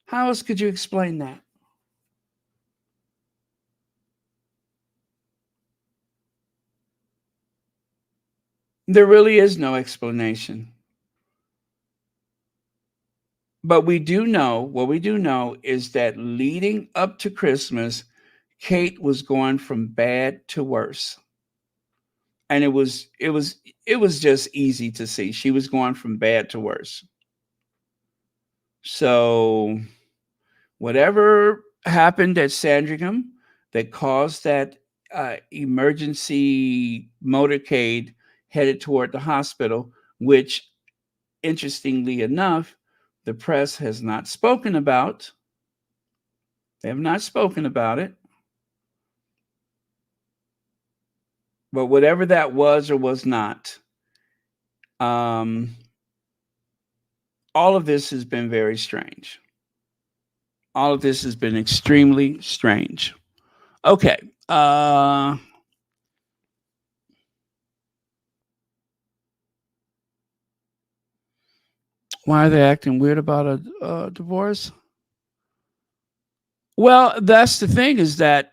How else could you explain that? There really is no explanation. But what we do know is that leading up to Christmas, Kate was going from bad to worse. And it was just easy to see. She was going from bad to worse. So whatever happened at Sandringham that caused that emergency motorcade headed toward the hospital, which interestingly enough, the press has not spoken about. They have not spoken about it. But whatever that was or was not, um, all of this has been very strange. All of this has been extremely strange. Okay. Why are they acting weird about a divorce? Well, that's the thing, is that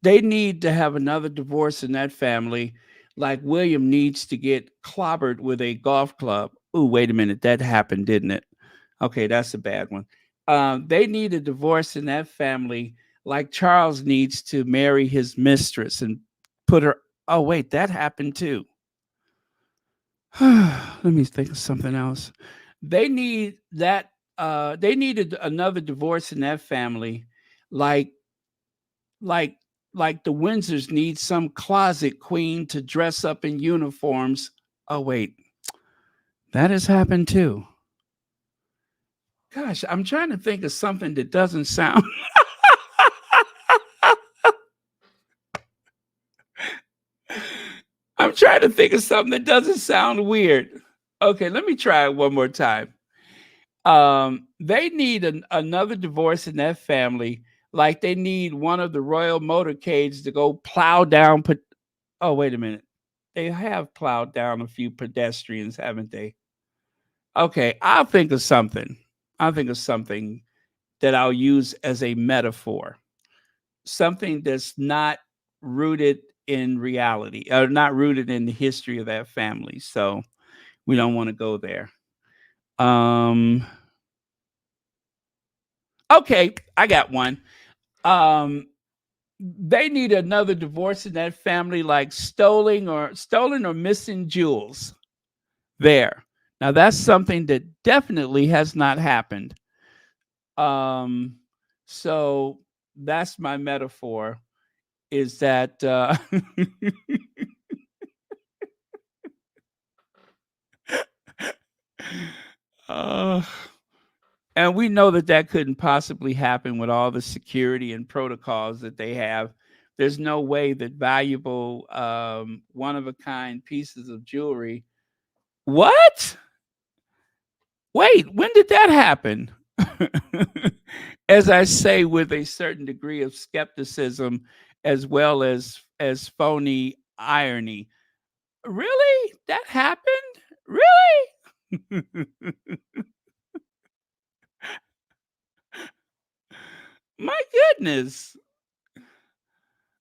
they need to have another divorce in that family, like William needs to get clobbered with a golf club. Ooh, wait a minute. That happened, didn't it? Okay, that's a bad one. They need a divorce in that family, like Charles needs to marry his mistress and put her. Oh, wait, that happened too. Let me think of something else. They need that. They needed another divorce in that family, like like like the Windsors need some closet queen to dress up in uniforms. Oh wait, that has happened too. Gosh, I'm trying to think of something that doesn't sound. I'm trying to think of something that doesn't sound weird. Okay, let me try it one more time. They need another divorce in that family, like they need one of the royal motorcades to go plow down. Oh, wait a minute. They have plowed down a few pedestrians, haven't they? Okay, I'll think of something. I'll think of something that I'll use as a metaphor. Something that's not rooted in reality, or not rooted in the history of that family. So we don't want to go there. Um, okay, I got one. Um, they need another divorce in that family, like stolen or missing jewels. There. Now that's something that definitely has not happened. Um, so that's my metaphor. Is that uh, and we know that that couldn't possibly happen with all the security and protocols that they have. There's no way that valuable, one of a kind pieces of jewelry. What? Wait, when did that happen? As I say, with a certain degree of skepticism, as well as phony irony. Really? That happened? Really? My goodness.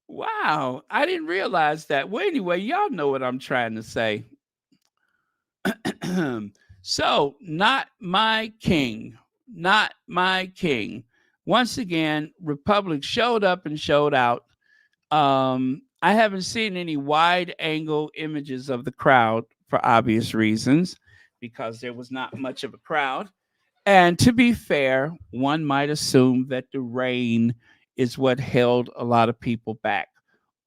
Wow. I didn't realize that. Well, anyway, y'all know what I'm trying to say. So, not my king. Not my king. Once again, Republic showed up and showed out. I haven't seen any wide angle images of the crowd for obvious reasons, because there was not much of a crowd. And to be fair, one might assume that the rain is what held a lot of people back.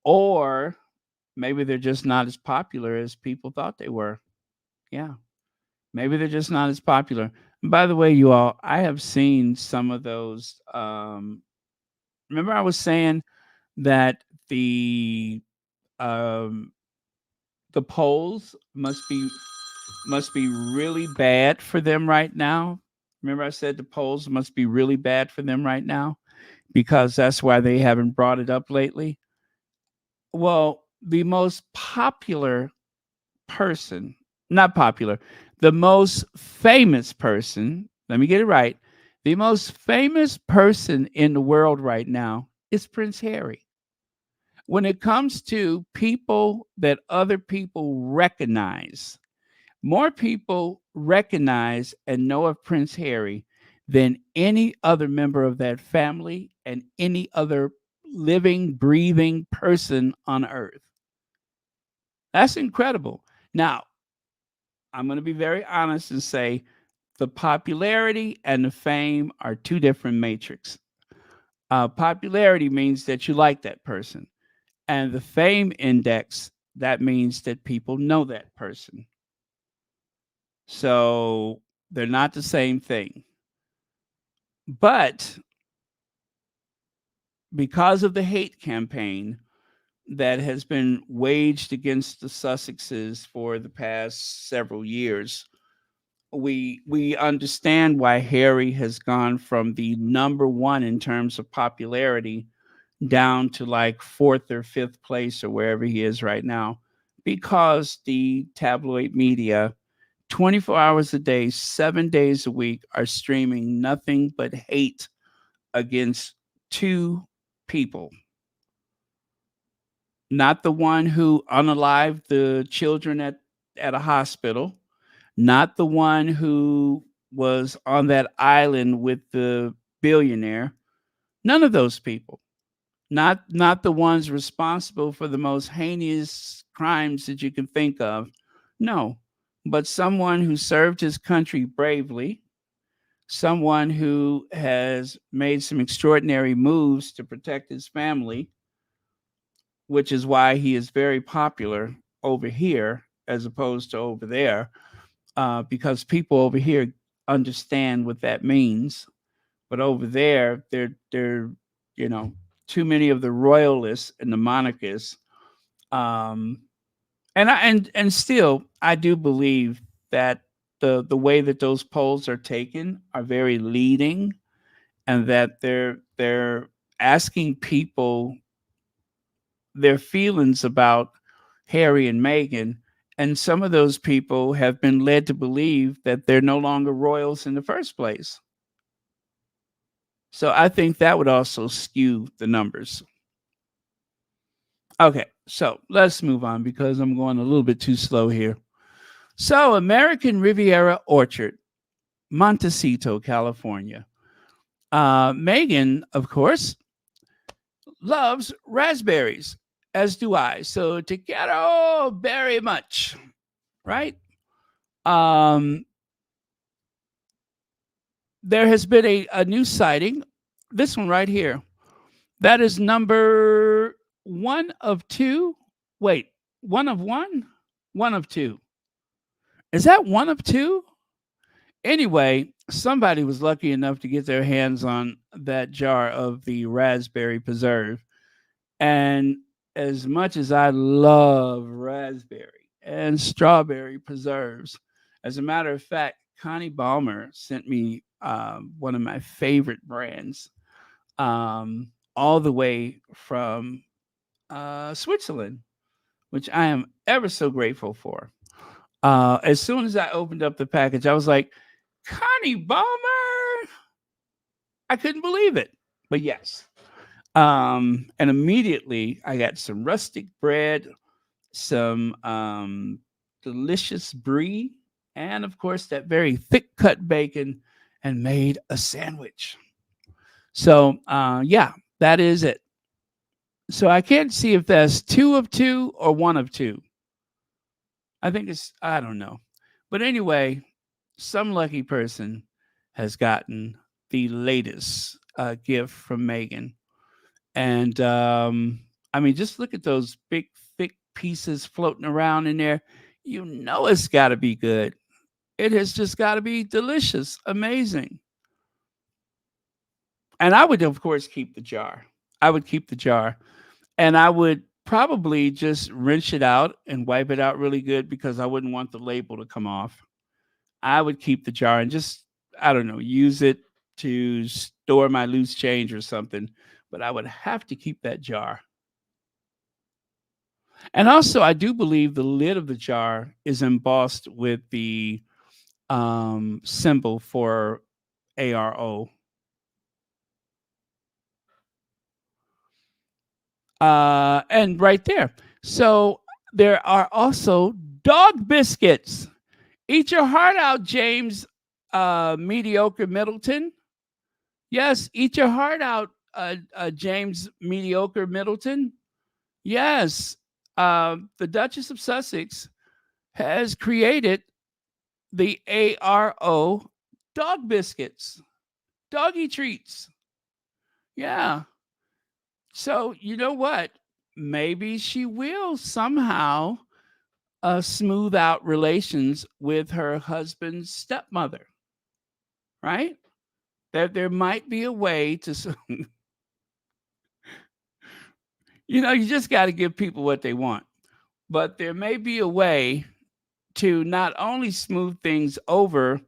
Or maybe they're just not as popular as people thought they were. Yeah. Maybe they're just not as popular. And by the way, you all, I have seen some of those. Remember, I was saying that the um, the polls must be really bad for them right now. Remember, I said the polls must be really bad for them right now because that's why they haven't brought it up lately. Well, the most popular person, not popular, the most famous person, let me get it right. The most famous person in the world right now is Prince Harry. When it comes to people that other people recognize, more people recognize and know of Prince Harry than any other member of that family and any other living, breathing person on earth. That's incredible. Now, I'm going to be very honest and say the popularity and the fame are two different matrix. Popularity means that you like that person, and the fame index, that means that people know that person. So they're not the same thing. But because of the hate campaign that has been waged against the Sussexes for the past several years, we understand why Harry has gone from the number one in terms of popularity down to like fourth or fifth place or wherever he is right now, because the tabloid media 24 hours a day, 7 days a week are streaming nothing but hate against two people. Not the one who unalived the children at a hospital, not the one who was on that island with the billionaire. None of those people. Not the ones responsible for the most heinous crimes that you can think of. No, but someone who served his country bravely, someone who has made some extraordinary moves to protect his family, which is why he is very popular over here as opposed to over there, because people over here understand what that means, but over there, they're you know too many of the royalists and the monarchists. Um, and still, I do believe that the way that those polls are taken are very leading, and that they're asking people their feelings about Harry and Meghan, and some of those people have been led to believe that they're no longer royals in the first place. So I think that would also skew the numbers. Okay, so let's move on because I'm going a little bit too slow here. So, American Riviera Orchard, Montecito, California. Megan, of course, loves raspberries, as do I. So, te quiero very much, right? Um, there has been a new sighting, this one right here. That is number one of two. Wait, one of one? One of two. Is that one of two? Anyway, somebody was lucky enough to get their hands on that jar of the raspberry preserve. And as much as I love raspberry and strawberry preserves, as a matter of fact, Connie Balmer sent me one of my favorite brands, all the way from Switzerland, which I am ever so grateful for. As soon as I opened up the package, I was like, Connie Balmer. I couldn't believe it. But yes. And immediately I got some rustic bread, some delicious brie, and of course that very thick cut bacon, and made a sandwich. So yeah, that is it. So I can't see if that's two of two or one of two. I think it's, I don't know. But anyway, some lucky person has gotten the latest gift from Megan. And I mean, just look at those big, thick pieces floating around in there. You know it's got to be good. It has just got to be delicious, amazing. And I would, of course, keep the jar. I would keep the jar. And I would probably just rinse it out and wipe it out really good because I wouldn't want the label to come off. I would keep the jar and just, I don't know, use it to store my loose change or something. But I would have to keep that jar. And also, I do believe the lid of the jar is embossed with the symbol for ARO. And right there. So there are also dog biscuits. Eat your heart out, James Mediocre Middleton. Yes, eat your heart out, James Mediocre Middleton. Yes, the Duchess of Sussex has created the ARO dog biscuits, doggy treats. Yeah. So, you know what? Maybe she will somehow smooth out relations with her husband's stepmother, right? There might be a way to, you just got to give people what they want. But there may be a way to not only smooth things over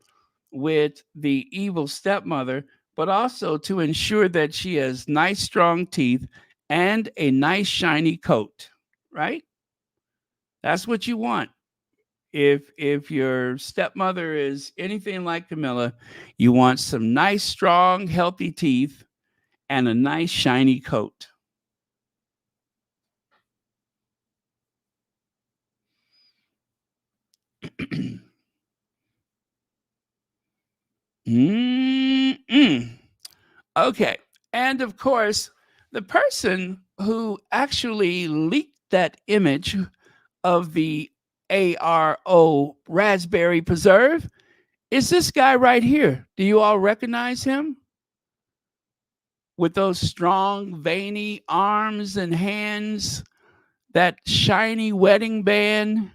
with the evil stepmother, but also to ensure that she has nice, strong teeth and a nice, shiny coat, right? That's what you want. If your stepmother is anything like Camilla, you want some nice, strong, healthy teeth and a nice, shiny coat. Mm-mm. Okay. And of course, the person who actually leaked that image of the ARO raspberry preserve is this guy right here. Do you all recognize him? With those strong, veiny arms and hands, that shiny wedding band,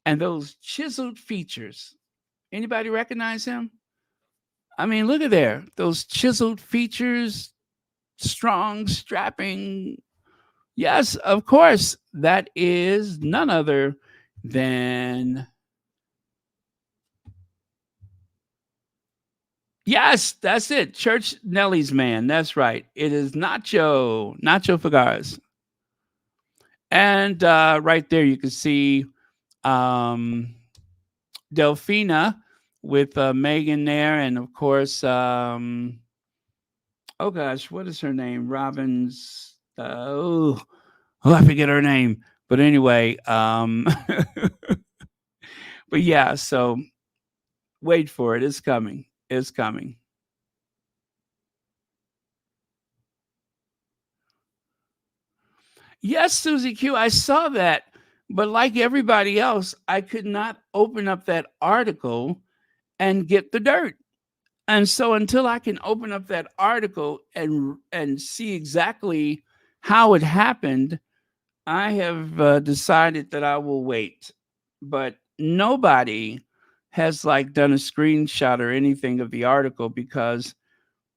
and those chiseled features. Anybody recognize him? I mean, look at there. Those chiseled features, strong, strapping. Yes, of course. That is none other than. Yes, that's it. Church Nelly's man. That's right. It is Nacho Fagares. And right there, you can see um, Delphina with Meghan there. And of course, oh gosh, what is her name? Robbins. I forget her name. But anyway, but yeah, so wait for it. It's coming. It's coming. Yes, Susie Q, I saw that. But like everybody else, I could not open up that article and get the dirt. And so until I can open up that article and see exactly how it happened, I have decided that I will wait. But nobody has like done a screenshot or anything of the article because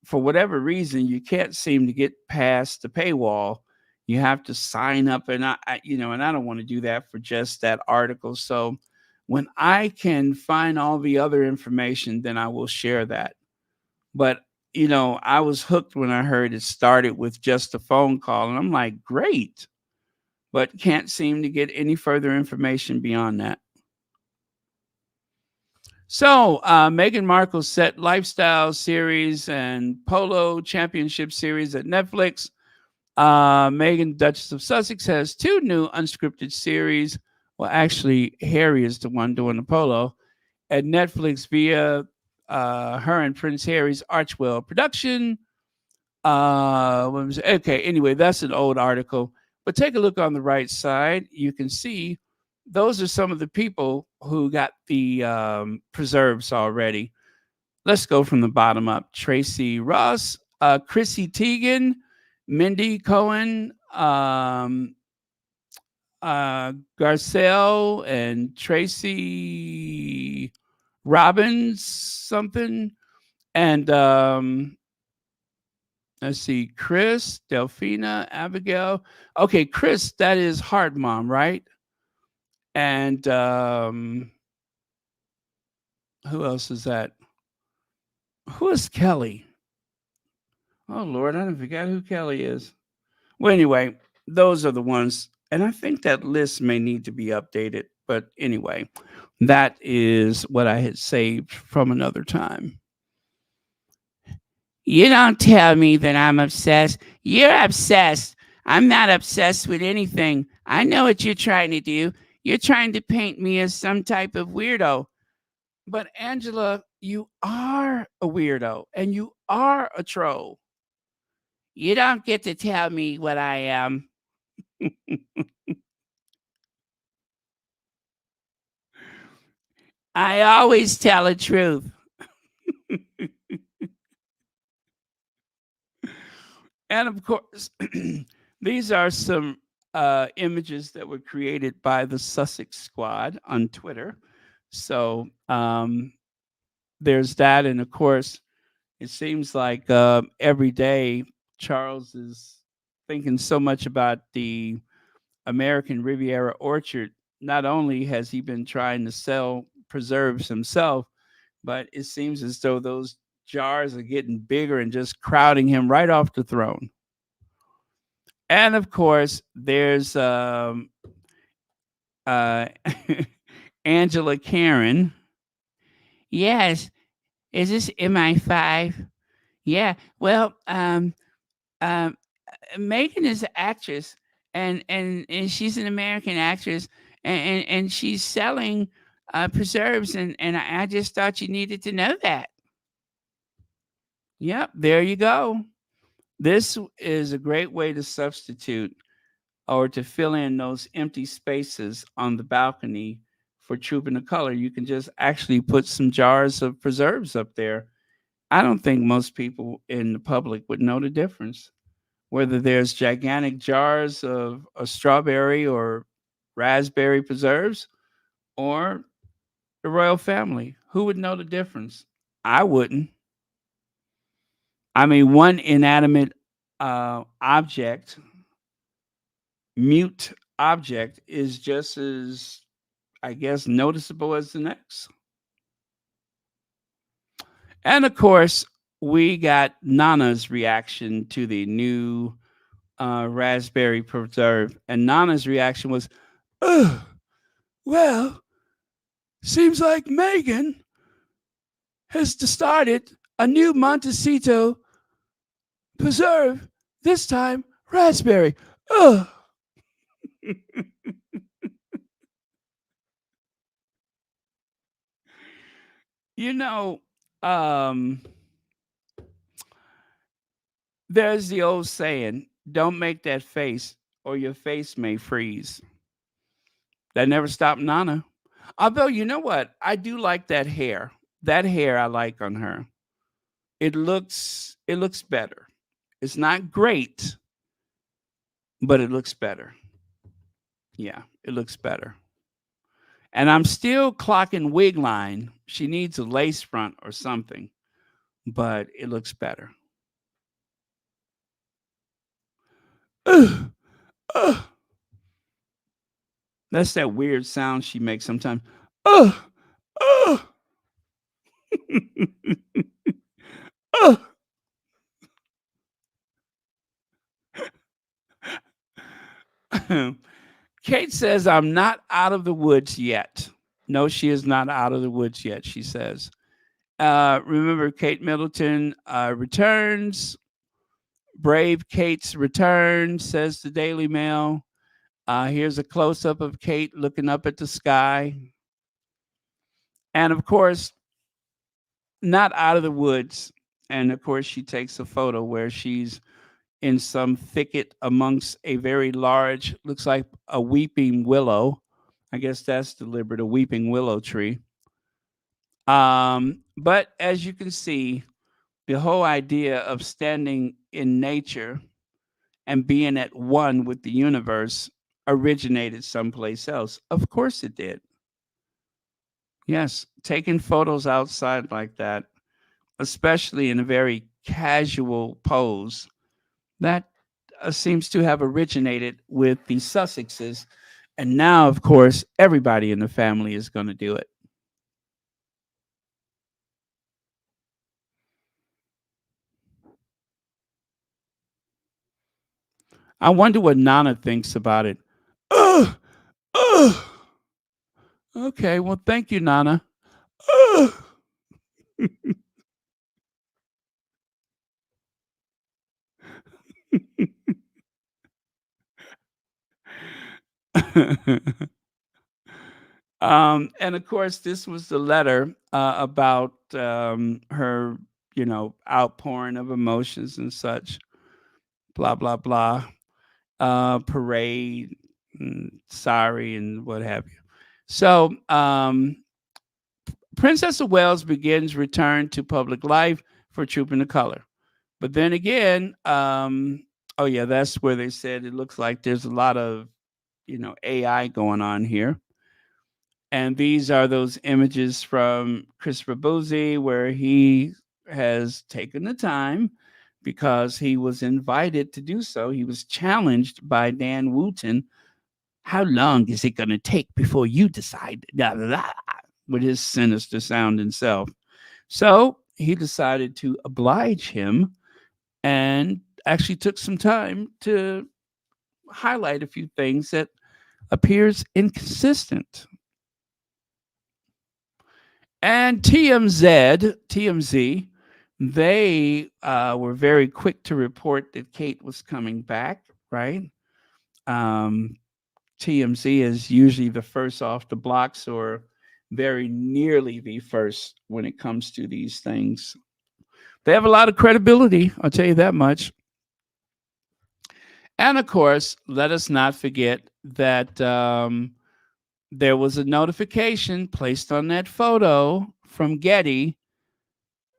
for whatever reason, you can't seem to get past the paywall. You have to sign up, and and I don't want to do that for just that article. So when I can find all the other information, then I will share that. But I was hooked when I heard it started with just a phone call, and I'm like, great, but can't seem to get any further information beyond that. So, Meghan Markle's set lifestyle series and polo championship series at Netflix. Meghan, Duchess of Sussex, has two new unscripted series. Well, actually, Harry is the one doing the polo at Netflix via her and Prince Harry's Archwell production. Okay, anyway, that's an old article. But take a look on the right side. You can see those are some of the people who got the preserves already. Let's go from the bottom up. Tracy Ross, Chrissy Teigen, Mindy Cohen, Garcelle, and Tracy Robin something, and let's see, Chris, Delphina, Abigail. Okay, Chris, that is Hard Mom, right? And who else is that? Who is Kelly? Oh Lord, I don't forget who Kelly is. Well, anyway, those are the ones, and I think that list may need to be updated. But anyway, that is what I had saved from another time. You don't tell me that I'm obsessed. You're obsessed. I'm not obsessed with anything. I know what you're trying to do. You're trying to paint me as some type of weirdo. But Angela, you are a weirdo and you are a troll. You don't get to tell me what I am. I always tell the truth. And of course, these are some images that were created by the Sussex Squad on Twitter. So there's that. And of course, it seems like every day Charles is thinking so much about the American Riviera orchard. Not only has he been trying to sell preserves himself, but it seems as though those jars are getting bigger and just crowding him right off the throne. And of course, there's uh, Angela Karen. Yes, is this MI5? Yeah. Well, um, Megan is an actress, and she's an American actress, and she's selling preserves, and I just thought you needed to know that. Yep, there you go. This is a great way to substitute or to fill in those empty spaces on the balcony for Trooping the Color. You can just actually put some jars of preserves up there. I don't think most people in the public would know the difference, whether there's gigantic jars of a strawberry or raspberry preserves or the royal family. Who would know the difference? I wouldn't. I mean, one inanimate object, mute object, is just as, I guess, noticeable as the next. And of course, we got Nana's reaction to the new raspberry preserve. And Nana's reaction was, ugh, well, seems like Meghan has started a new Montecito preserve, this time raspberry. Ugh. You know, um, there's the old saying, don't make that face or your face may freeze. That never stopped Nana. Although, you know what? I do like that hair. That hair I like on her. It looks better. It's not great, but it looks better. Yeah, it looks better. And I'm still clocking wig line. She needs a lace front or something, but it looks better. Ugh, ugh. That's that weird sound she makes sometimes. Ugh, ugh, ugh. Kate says, I'm not out of the woods yet. No, she is not out of the woods yet, she says. Remember, Kate Middleton returns. Brave Kate's return, says the Daily Mail. Here's a close up of Kate looking up at the sky. And of course, not out of the woods. And of course, she takes a photo where she's in some thicket amongst a very large, looks like a weeping willow. I guess that's deliberate, a weeping willow tree. But as you can see, the whole idea of standing in nature and being at one with the universe originated someplace else. Of course it did. Yes, taking photos outside like that, especially in a very casual pose, that seems to have originated with the Sussexes. And now, of course, everybody in the family is going to do it. I wonder what Nana thinks about it. Ugh, ugh. Okay, well, thank you, Nana. Ugh. And of course, this was the letter about her, outpouring of emotions and such. Blah blah blah. Parade, sorry, and what have you. So, Princess of Wales begins return to public life for Trooping the Color. But then again, oh yeah, that's where they said it looks like there's a lot of AI going on here. And these are those images from Christopher Boozy where he has taken the time because he was invited to do so. He was challenged by Dan Wooten. How long is it going to take before you decide? Blah, blah, blah, with his sinister sounding self. So he decided to oblige him and actually took some time to highlight a few things that appears inconsistent. And TMZ, they were very quick to report that Kate was coming back, right? Um, TMZ is usually the first off the blocks or very nearly the first when it comes to these things. They have a lot of credibility, I'll tell you that much. And of course, let us not forget that there was a notification placed on that photo from Getty.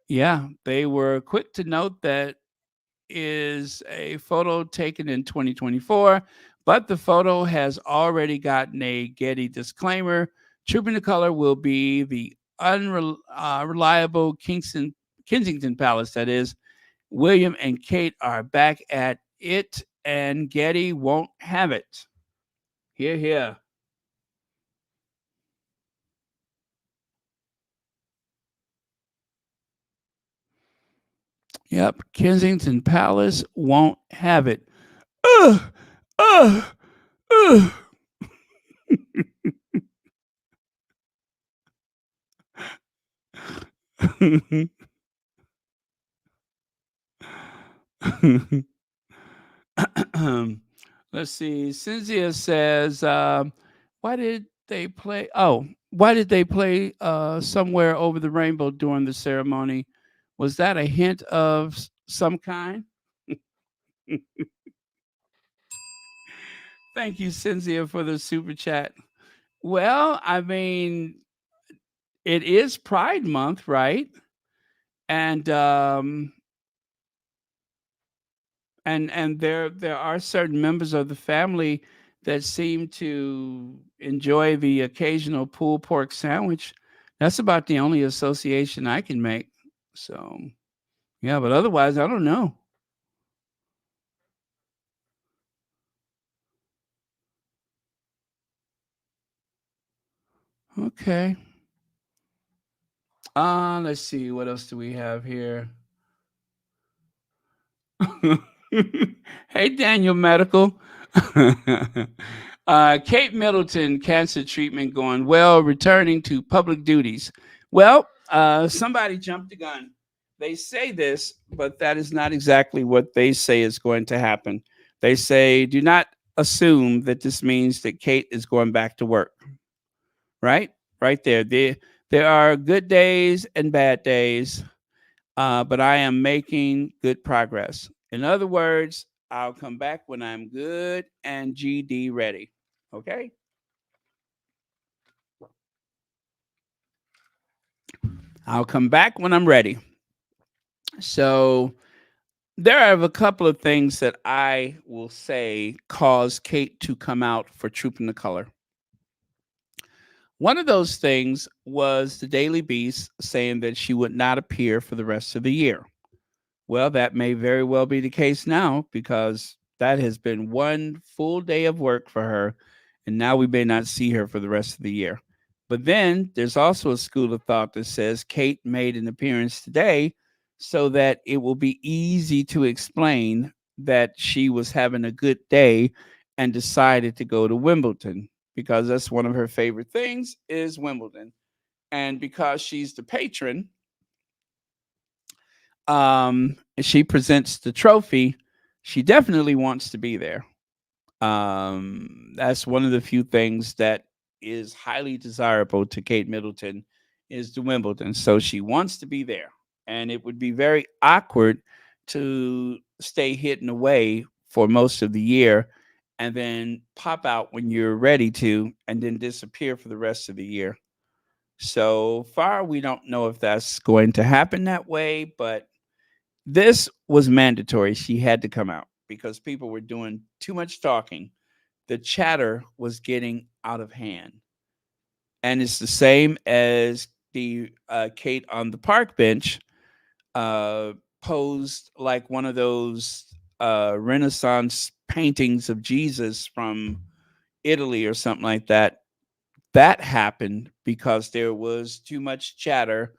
Yeah, they were quick to note that is a photo taken in 2024, but the photo has already gotten a Getty disclaimer. Trooping the Color will be the unreliable Kensington Palace. That is, William and Kate are back at it, and Getty won't have it. Here, here. Yep, Kensington Palace won't have it. Ugh, ugh, ugh. Let's see. Cynthia says, "Why did they play? Oh, why did they play somewhere over the rainbow during the ceremony? Was that a hint of some kind?" Thank you, Cynthia, for the super chat. Well, I mean, it is Pride Month, right? And there are certain members of the family that seem to enjoy the occasional pulled pork sandwich. That's about the only association I can make. So yeah, but otherwise I don't know. Okay. Let's see, what else do we have here? Hey, Daniel Medical. Kate Middleton, cancer treatment going well, returning to public duties. Well, somebody jumped the gun. They say this, but that is not exactly what they say is going to happen. They say, do not assume that this means that Kate is going back to work, right? Right there. There are good days and bad days, but I am making good progress. In other words, I'll come back when I'm good and GD ready. Okay. I'll come back when I'm ready. So there are a couple of things that I will say cause Kate to come out for Trooping the Color. One of those things was the Daily Beast saying that she would not appear for the rest of the year. Well, that may very well be the case now because that has been one full day of work for her, and now we may not see her for the rest of the year. But then there's also a school of thought that says Kate made an appearance today so that it will be easy to explain that she was having a good day and decided to go to Wimbledon because that's one of her favorite things is Wimbledon. And because she's the patron, she presents the trophy, she definitely wants to be there. That's one of the few things that is highly desirable to Kate Middleton is the Wimbledon. So she wants to be there. And it would be very awkward to stay hidden away for most of the year and then pop out when you're ready to and then disappear for the rest of the year. So far, we don't know if that's going to happen that way, but this was mandatory. She had to come out because people were doing too much talking. The chatter was getting out of hand. And it's the same as the Kate on the park bench uh, posed like one of those Renaissance paintings of Jesus from Italy or something like that. That happened because there was too much chatter,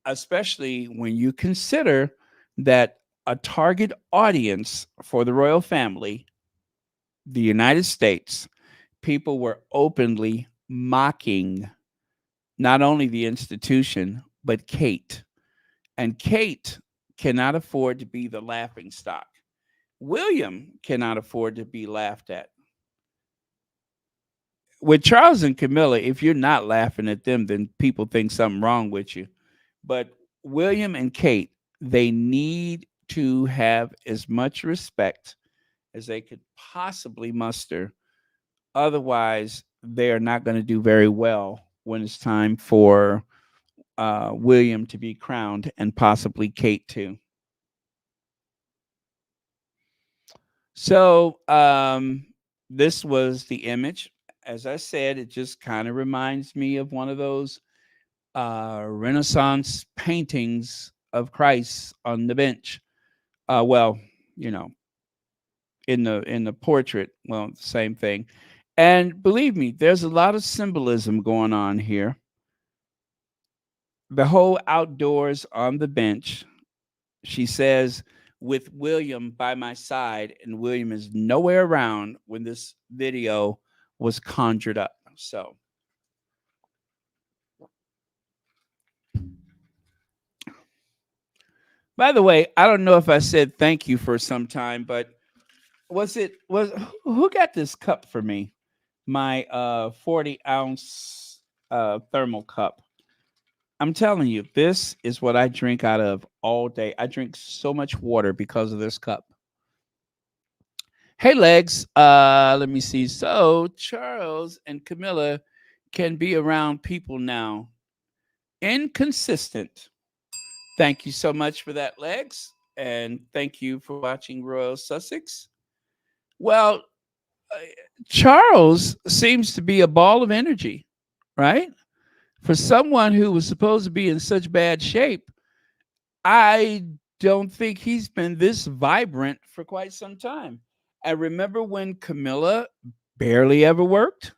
especially when you consider that a target audience for the royal family, the United States, people were openly mocking not only the institution, but Kate. And Kate cannot afford to be the laughing stock. William cannot afford to be laughed at. With Charles and Camilla, if you're not laughing at them, then people think something wrong with you. But William and Kate, they need to have as much respect as they could possibly muster. Otherwise, they are not going to do very well when it's time for William to be crowned and possibly Kate too. So, this was the image. As I said, it just kind of reminds me of one of those Renaissance paintings of Christ on the bench. Well, you know, in the portrait, well, same thing. And believe me, there's a lot of symbolism going on here. The whole outdoors on the bench, she says, with William by my side, and William is nowhere around when this video was conjured up. So, by the way, I don't know if I said thank you for some time, but was who got this cup for me? My 40-ounce thermal cup. I'm telling you, this is what I drink out of all day. I drink so much water because of this cup. Hey, Legs. Let me see. So, Charles and Camilla can be around people now. Inconsistent. Thank you so much for that, Legs. And thank you for watching Royal Sussex. Well, uh, Charles seems to be a ball of energy, right? For someone who was supposed to be in such bad shape, I don't think he's been this vibrant for quite some time. I remember when Camilla barely ever worked,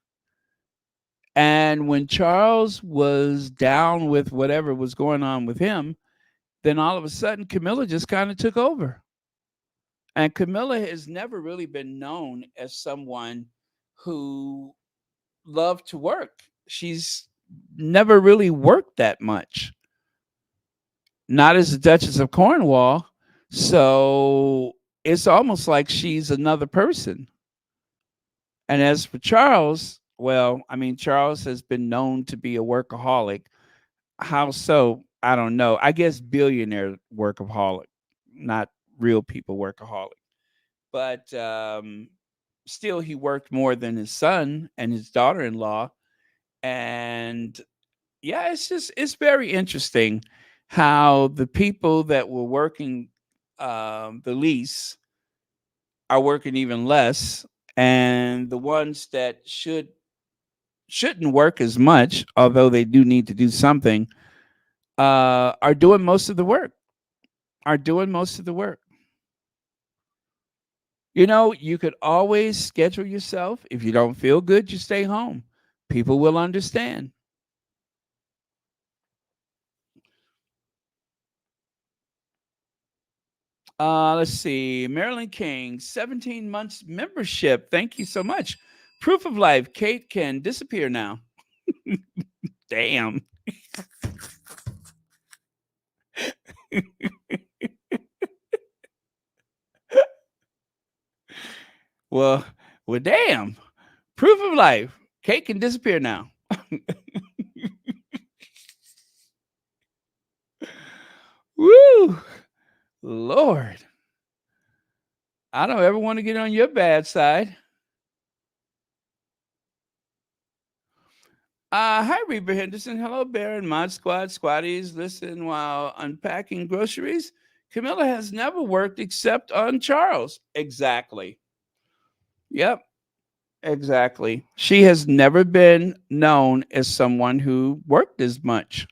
and when Charles was down with whatever was going on with him, then all of a sudden Camilla just kind of took over. And Camilla has never really been known as someone who loved to work. She's never really worked that much, not as the Duchess of Cornwall. So it's almost like she's another person. And as for Charles, well, I mean, Charles has been known to be a workaholic. How so? I don't know. I guess billionaire workaholic, not real people workaholic. But still, he worked more than his son and his daughter in law. And yeah, it's very interesting how the people that were working the least are working even less, and the ones that should shouldn't work as much, although they do need to do something, are doing most of the work. Are doing most of the work. You know, you could always schedule yourself. If you don't feel good, you stay home. People will understand. Let's see. Marilyn King, 17 months membership. Thank you so much. Proof of life. Kate can disappear now. Damn. well, well, damn. Proof of life. Kate can disappear now. Woo! Lord. I don't ever want to get on your bad side. Hi, Reba Henderson. Hello, Baron, Mod Squad, Squatties. Listen, while unpacking groceries, Camilla has never worked except on Charles. Exactly. Yep, exactly. She has never been known as someone who worked as much.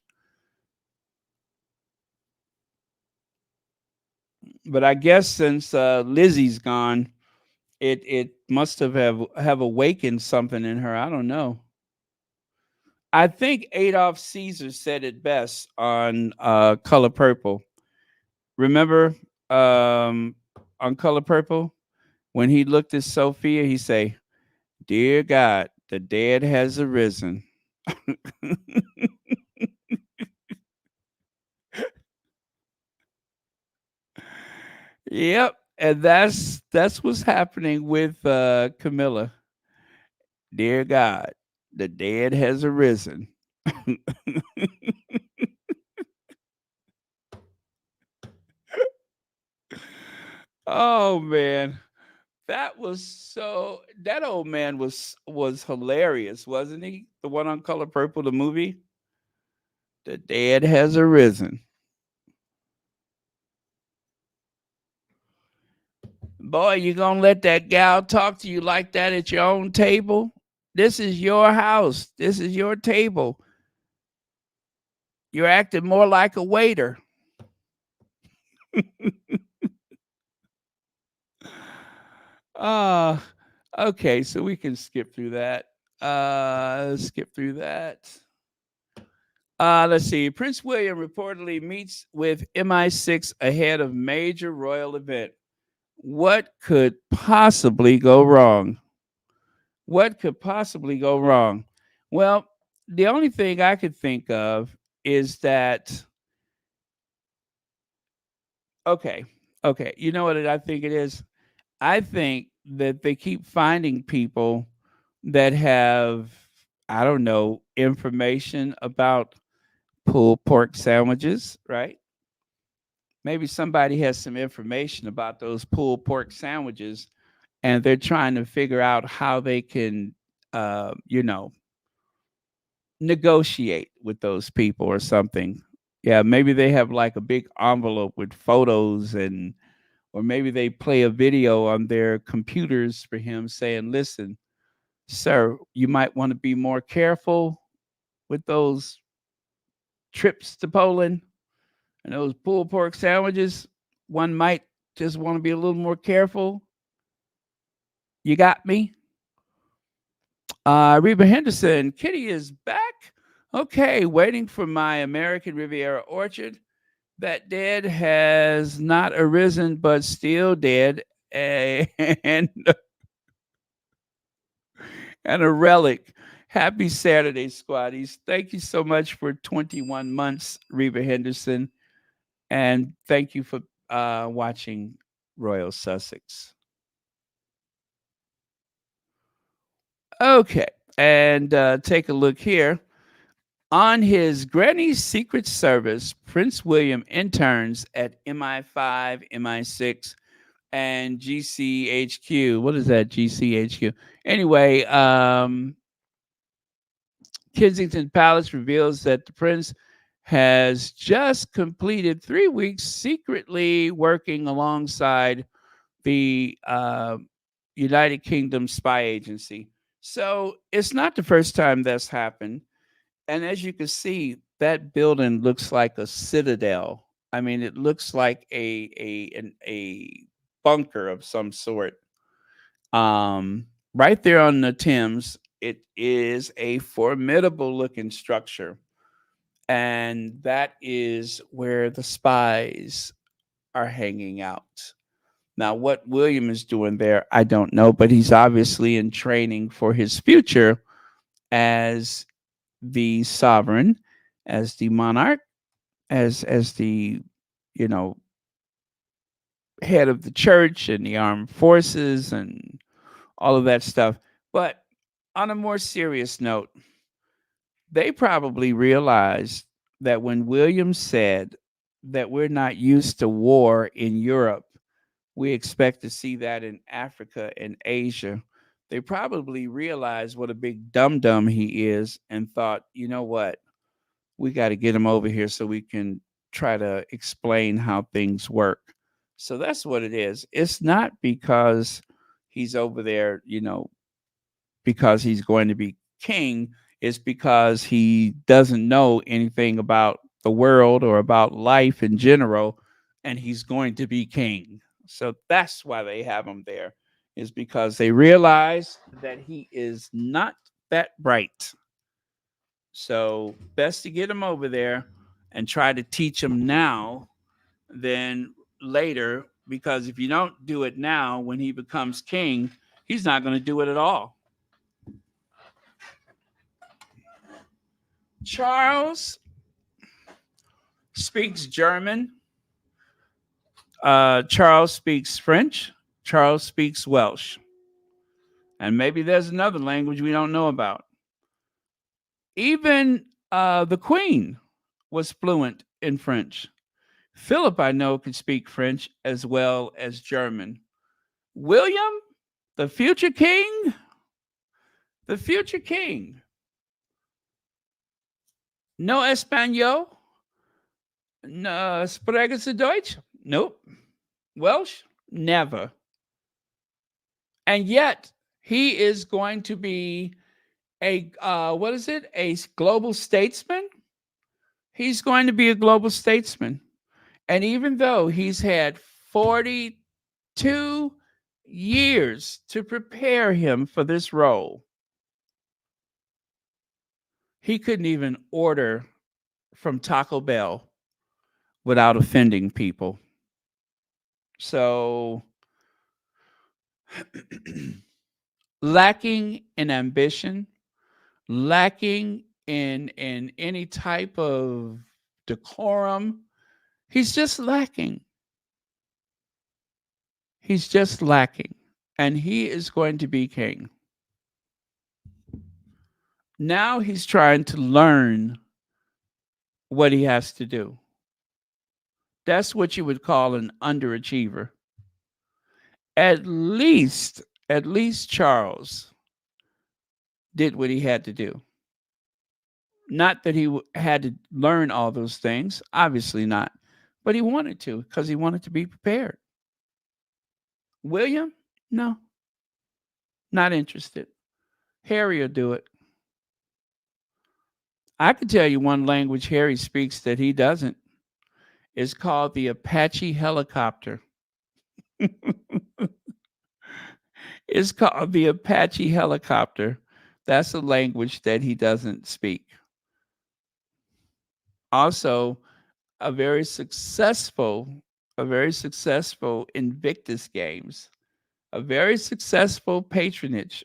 But I guess since Lizzie's gone, it must have awakened something in her. I don't know. I think Adolf Caesar said it best on Color Purple. Remember on Color Purple when he looked at Sophia, he say, "Dear God, the dead has arisen." Yep, and that's what's happening with Camilla. Dear God, the dead has arisen. Oh man, that old man was hilarious, wasn't he? The one on Color Purple, the movie. The dead has arisen. Boy, you gonna let that gal talk to you like that at your own table? This is your house. This is your table. You're acting more like a waiter. uh okay, so we can skip through that. Skip through that. Let's see. Prince William reportedly meets with MI6 ahead of major royal event. What could possibly go wrong? What could possibly go wrong? Well, the only thing I could think of is that okay, okay. You know what I think it is? I think that they keep finding people that have I don't know information about pulled pork sandwiches, right? Maybe somebody has some information about those pulled pork sandwiches and they're trying to figure out how they can you know, negotiate with those people or something. Yeah, maybe they have like a big envelope with photos and or maybe they play a video on their computers for him saying, "Listen, sir, you might want to be more careful with those trips to Poland and those pulled pork sandwiches. One might just want to be a little more careful. You got me?" Reba Henderson, Kitty is back. Okay, waiting for my American Riviera orchard. That dead has not arisen, but still dead, and and a relic. Happy Saturday, squaddies! Thank you so much for 21 months, Reba Henderson, and thank you for watching Royal Sussex. Okay, and take a look here. On his Granny's Secret Service, Prince William interns at MI5, MI6, and GCHQ. What is that, GCHQ? Anyway, Kensington Palace reveals that the prince has just completed 3 weeks secretly working alongside the United Kingdom spy agency. So it's not the first time that's happened. And as you can see, that building looks like a citadel. I mean, it looks like a bunker of some sort. Right there on the Thames, it is a formidable looking structure, and that is where the spies are hanging out. Now, what William is doing there, I don't know, but he's obviously in training for his future as the sovereign, as the monarch, as the you know head of the church and the armed forces and all of that stuff. But on a more serious note, they probably realized that when William said that we're not used to war in Europe, we expect to see that in Africa and Asia. They probably realized what a big dum dum he is and thought, you know what, we got to get him over here so we can try to explain how things work. So that's what it is. It's not because he's over there, because he's going to be king. It's because he doesn't know anything about the world or about life in general, and he's going to be king. So that's why they have him there, is because they realize that he is not that bright. So best to get him over there and try to teach him now than later, because if you don't do it now when he becomes king, he's not going to do it at all. Charles speaks German. Charles speaks French. Charles speaks Welsh. And maybe there's another language we don't know about. Even the Queen was fluent in French. Philip, I know, could speak French as well as German. William, the future king, the future king. No Espanol? No, sprechen Sie Deutsch? Nope. Welsh? Never. And yet, he is going to be what is it? A global statesman? He's going to be a global statesman. And even though he's had 42 years to prepare him for this role, he couldn't even order from Taco Bell without offending people. So, lacking in ambition, lacking in any type of decorum, he's just lacking. He's just lacking. And he is going to be king. Now he's trying to learn what he has to do. That's what you would call an underachiever. At least Charles did what he had to do. Not that he had to learn all those things, obviously not, but he wanted to because he wanted to be prepared. William, no, not interested. Harry will do it. I could tell you one language Harry speaks that he doesn't. It's called the Apache helicopter. It's called the Apache helicopter. That's a language that he doesn't speak. Also, a very successful, a very successful Invictus Games, a very successful patronage.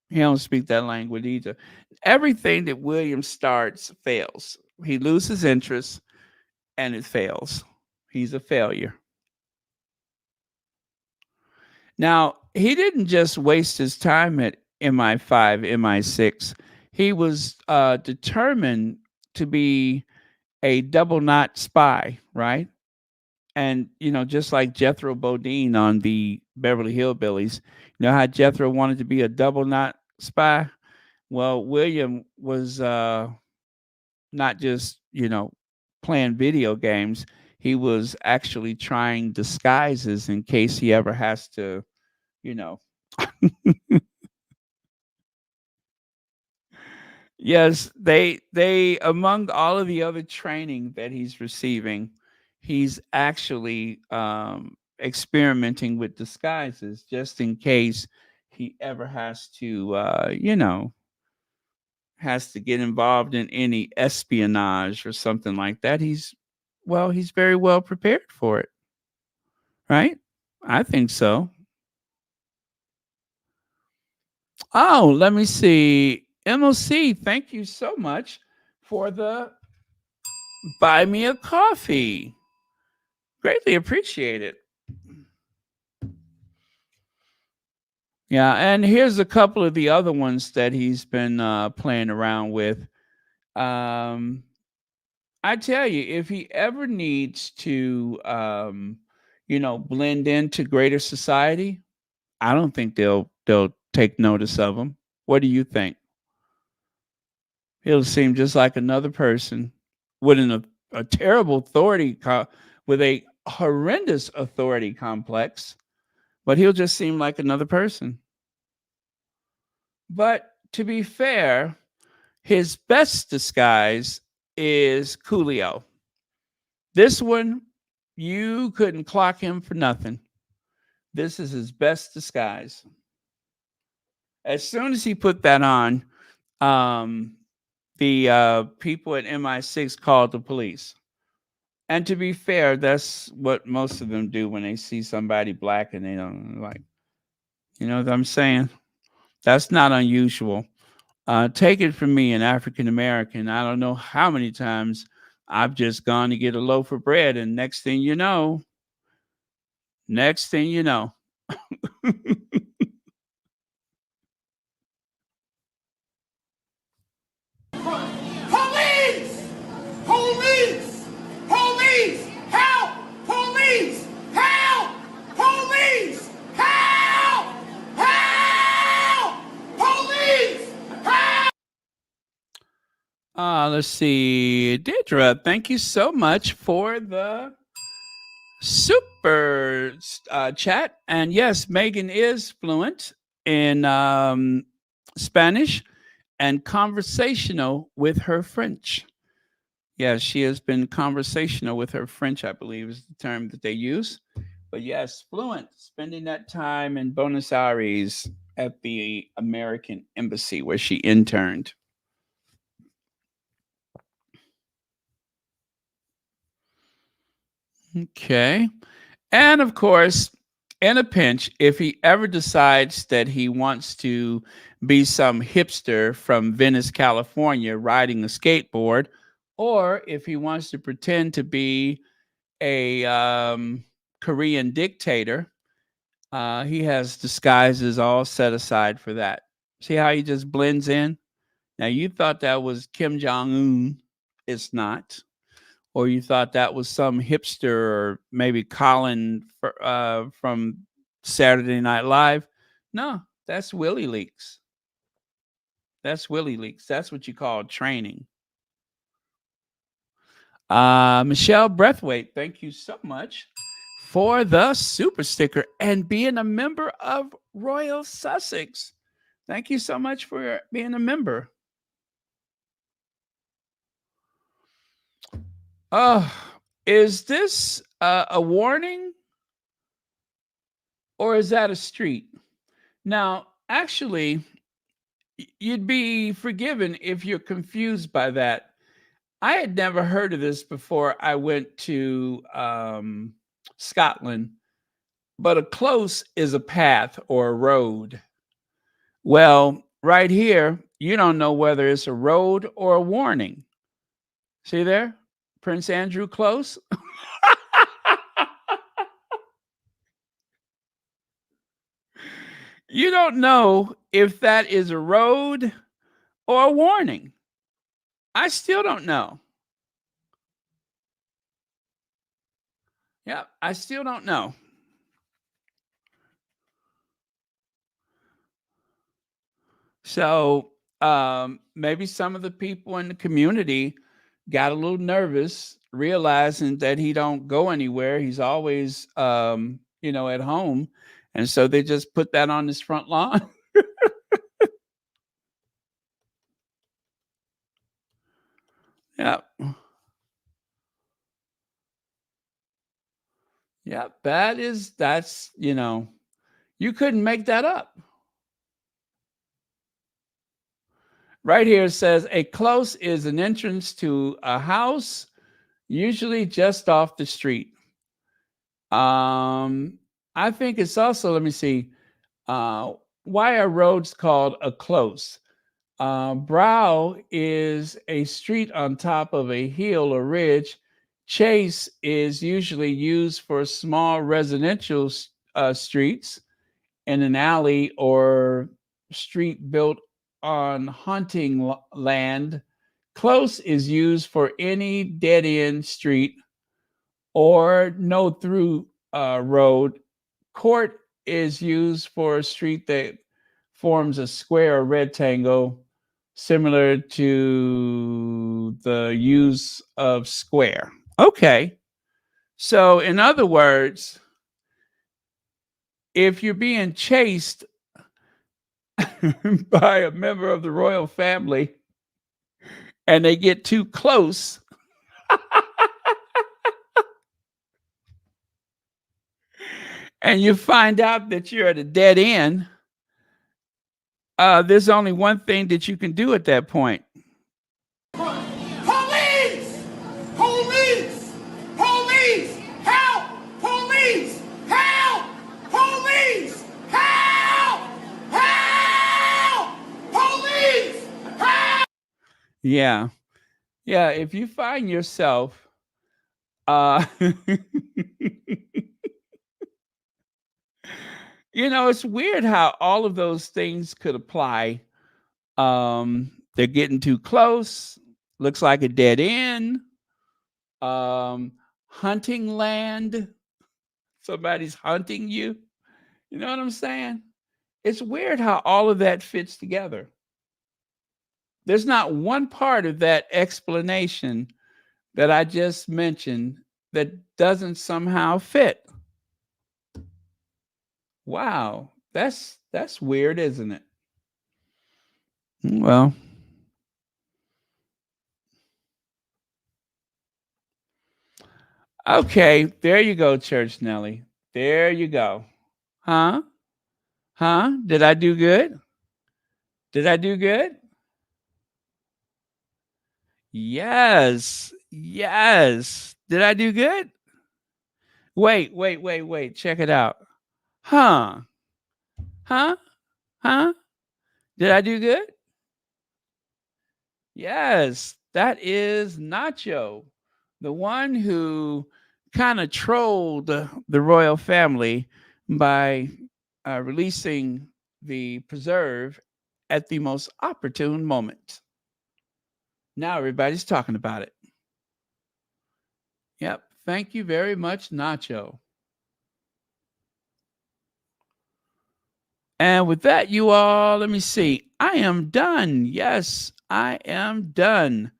He don't speak that language either. Everything that William starts fails. He loses interest and it fails. He's a failure. Now, he didn't just waste his time at MI5, MI6. He was determined to be a double knot spy, right? And, just like Jethro Bodine on the Beverly Hillbillies, how Jethro wanted to be a double knot spy? Well, William was not just, playing video games. He was actually trying disguises in case he ever has to, you know, Yes, they among all of the other training that he's receiving, he's actually experimenting with disguises just in case he ever has to has to get involved in any espionage or something like that. He's very well prepared for it, right? I think so. Oh, let me see. MLC, thank you so much for the buy me a coffee. Greatly appreciate it. Yeah, and here's a couple of the other ones that he's been playing around with. Um, I tell you, if he ever needs to, blend into greater society, I don't think they'll take notice of him. What do you think? He'll seem just like another person with a terrible with a horrendous authority complex, but he'll just seem like another person. But to be fair, his best disguise is Coolio. This one, you couldn't clock him for nothing. This is his best disguise. As soon as he put that on, um, the people at MI6 called the police. And to be fair, that's what most of them do when they see somebody black and they don't like, you know what I'm saying? That's not unusual. Take it from me, an African American. I don't know how many times I've just gone to get a loaf of bread, and next thing you know, Police! Police! Police! Help! Police! Help! Police! Help! Help! Police! Help! let's see, Deirdre. Thank you so much for the super chat. And yes, Megan is fluent in Spanish and conversational with her French. Yes, she has been conversational with her French, I believe is the term that they use. But yes, fluent, spending that time in Buenos Aires at the American embassy where she interned. Okay. And of course, in a pinch, if he ever decides that he wants to be some hipster from Venice, California, riding a skateboard, or if he wants to pretend to be a Korean dictator, he has disguises all set aside for that. See how he just blends in? Now, you thought that was Kim Jong Un. It's not. Or you thought that was some hipster or maybe Colin from Saturday Night Live. No, that's Willie Leaks. That's Willie Leaks. That's what you call training. Michelle Breathwaite, thank you so much for the super sticker and being a member of Royal Sussex. Thank you so much for being a member. Uh, is this a warning or is that a street? Now, actually, you'd be forgiven if you're confused by that. I had never heard of this before I went to Scotland, but a close is a path or a road. Well, right here, you don't know whether it's a road or a warning. See there? Prince Andrew Close? You don't know if that is a road or a warning. I still don't know. Yeah, I still don't know. So maybe some of the people in the community got a little nervous, realizing that he don't go anywhere. He's always, at home, and so they just put that on his front lawn. Yeah. Yeah. That's, you couldn't make that up. Right here it says a close is an entrance to a house, usually just off the street. Um, I think it's also, let me see, uh, why are roads called a close? Brow is a street on top of a hill or ridge. Chase is usually used for small residential streets in an alley or street built on hunting land. Close is used for any dead end street or no through road. Court is used for a street that forms a square or rectangle, similar to the use of square. Okay. So, in other words, if you're being chased by a member of the royal family and they get too close, and you find out that you're at a dead end, there's only one thing that you can do at that point. Police! Police! Police! Help! Police! Help! Police! Help! Help! Police! Help! Yeah. Yeah. If you find yourself, uh, it's weird how all of those things could apply. They're getting too close. Looks like a dead end. Um, Hunting land. Somebody's hunting you. You know what I'm saying? It's weird how all of that fits together. There's not one part of that explanation that I just mentioned that doesn't somehow fit. Wow, that's weird, isn't it? Well, okay, there you go, Church Nelly. There you go. Huh? Huh? Did I do good? Did I do good? Yes. Yes. Did I do good? Wait, wait, wait, wait. Check it out. Huh? Huh? Huh? Did I do good? Yes, that is Nacho, the one who kind of trolled the royal family by releasing the preserve at the most opportune moment. Now everybody's talking about it. Yep. Thank you very much, Nacho. And with that, you all, let me see. I am done. Yes, I am done.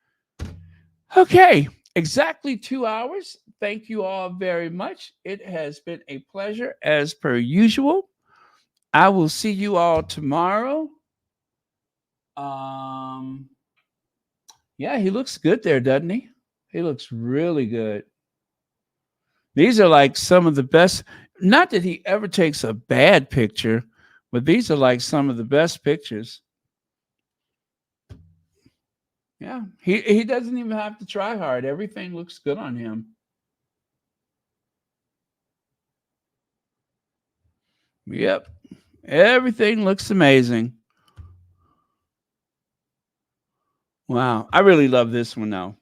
Okay, exactly 2 hours. Thank you all very much. It has been a pleasure as per usual. I will see you all tomorrow. Um, yeah, he looks good there, doesn't he? He looks really good. These are like some of the best. Not that he ever takes a bad picture, but these are like some of the best pictures. Yeah, he doesn't even have to try hard. Everything looks good on him. Yep, everything looks amazing. Wow, I really love this one though.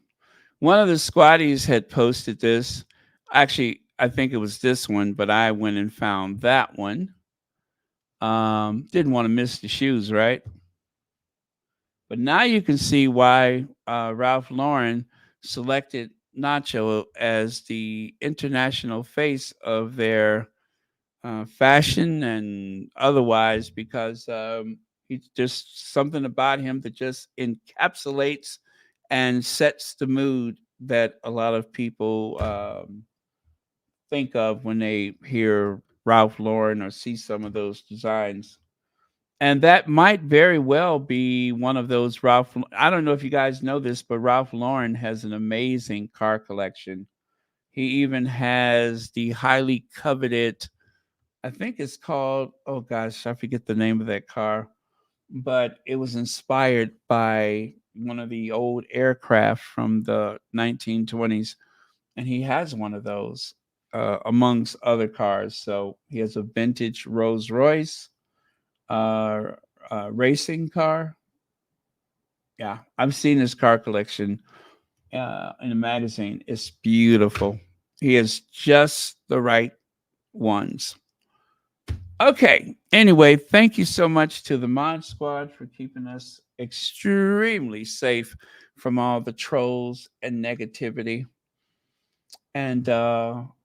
One of the squatties had posted this. Actually, I think it was this one, but I went and found that one. Didn't want to miss the shoes, right? But now you can see why Ralph Lauren selected Nacho as the international face of their fashion and otherwise, because he's just something about him that just encapsulates and sets the mood that a lot of people think of when they hear Ralph Lauren or see some of those designs. And that might very well be one of those Ralph. I don't know if you guys know this, but Ralph Lauren has an amazing car collection. He even has the highly coveted, I think it's called, oh gosh, I forget the name of that car, but it was inspired by one of the old aircraft from the 1920s. And he has one of those amongst other cars. So he has a vintage Rolls Royce uh, racing car. Yeah, I've seen his car collection in a magazine. It's beautiful. He has just the right ones. Okay. Anyway, thank you so much to the Mod Squad for keeping us extremely safe from all the trolls and negativity. And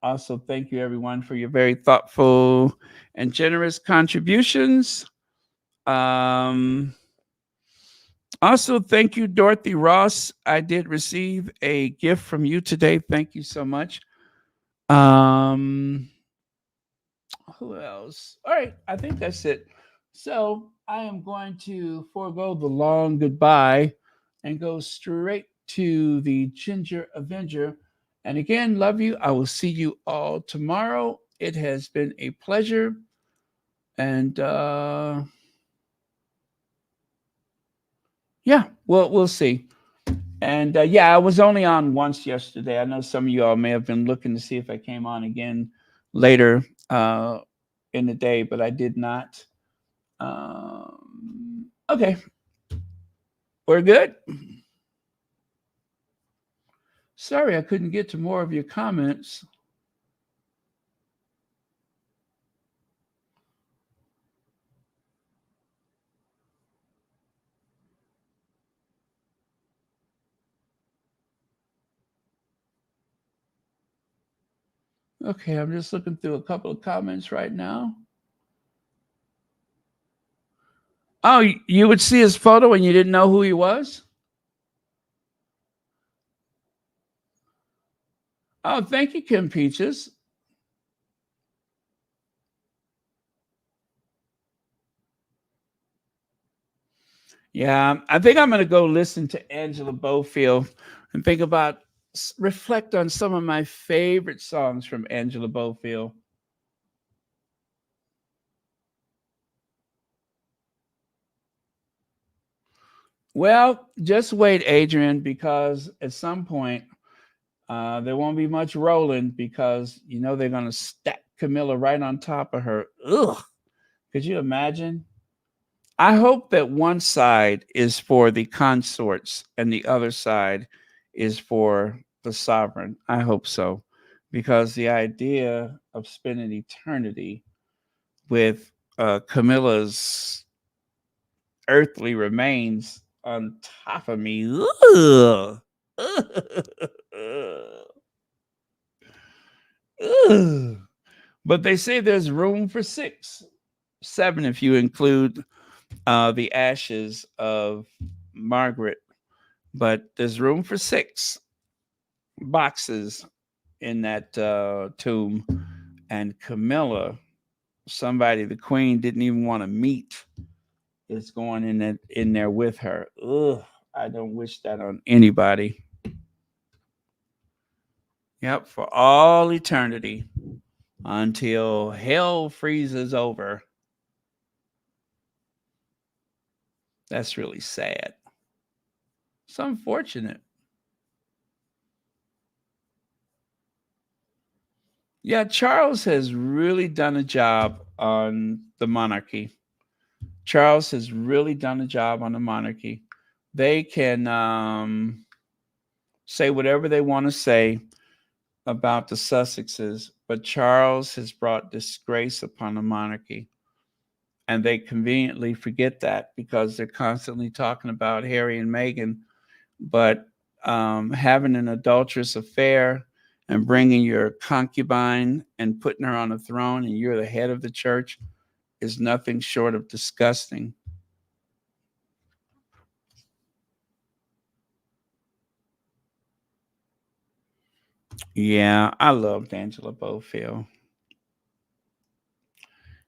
also, thank you everyone for your very thoughtful and generous contributions. Um, Also, thank you, Dorothy Ross. I did receive a gift from you today. Thank you so much. Um, who else? All right, I think that's it. So I am going to forego the long goodbye and go straight to the Ginger Avenger. And again, love you. I will see you all tomorrow. It has been a pleasure. And yeah, we'll see. And yeah, I was only on once yesterday. I know some of you all may have been looking to see if I came on again later in the day, but I did not. Okay, we're good. Sorry, I couldn't get to more of your comments. Okay, I'm just looking through a couple of comments right now. Oh, you would see his photo and you didn't know who he was? Oh, thank you, Kim Peaches. Yeah, I think I'm going to go listen to Angela Bofield and think about, reflect on some of my favorite songs from Angela Bofield. Well, just wait, Adrian, because at some point there won't be much rolling because you know they're going to stack Camilla right on top of her. Ugh. Could you imagine? I hope that one side is for the consorts and the other side is for the sovereign. I hope so. Because the idea of spending eternity with Camilla's earthly remains on top of me. Ugh. Ugh. But they say there's room for six, seven if you include the ashes of Margaret. But there's room for six boxes in that tomb. And Camilla, somebody the queen didn't even want to meet, is going in there with her. Ugh, I don't wish that on anybody. Yep, for all eternity until hell freezes over. That's really sad. It's unfortunate. Yeah, Charles has really done a job on the monarchy. Charles has really done a job on the monarchy. They can say whatever they want to say about the Sussexes, but Charles has brought disgrace upon the monarchy. And they conveniently forget that because they're constantly talking about Harry and Meghan. But having an adulterous affair and bringing your concubine and putting her on a throne and you're the head of the church is nothing short of disgusting. Yeah, I loved Angela Bofield.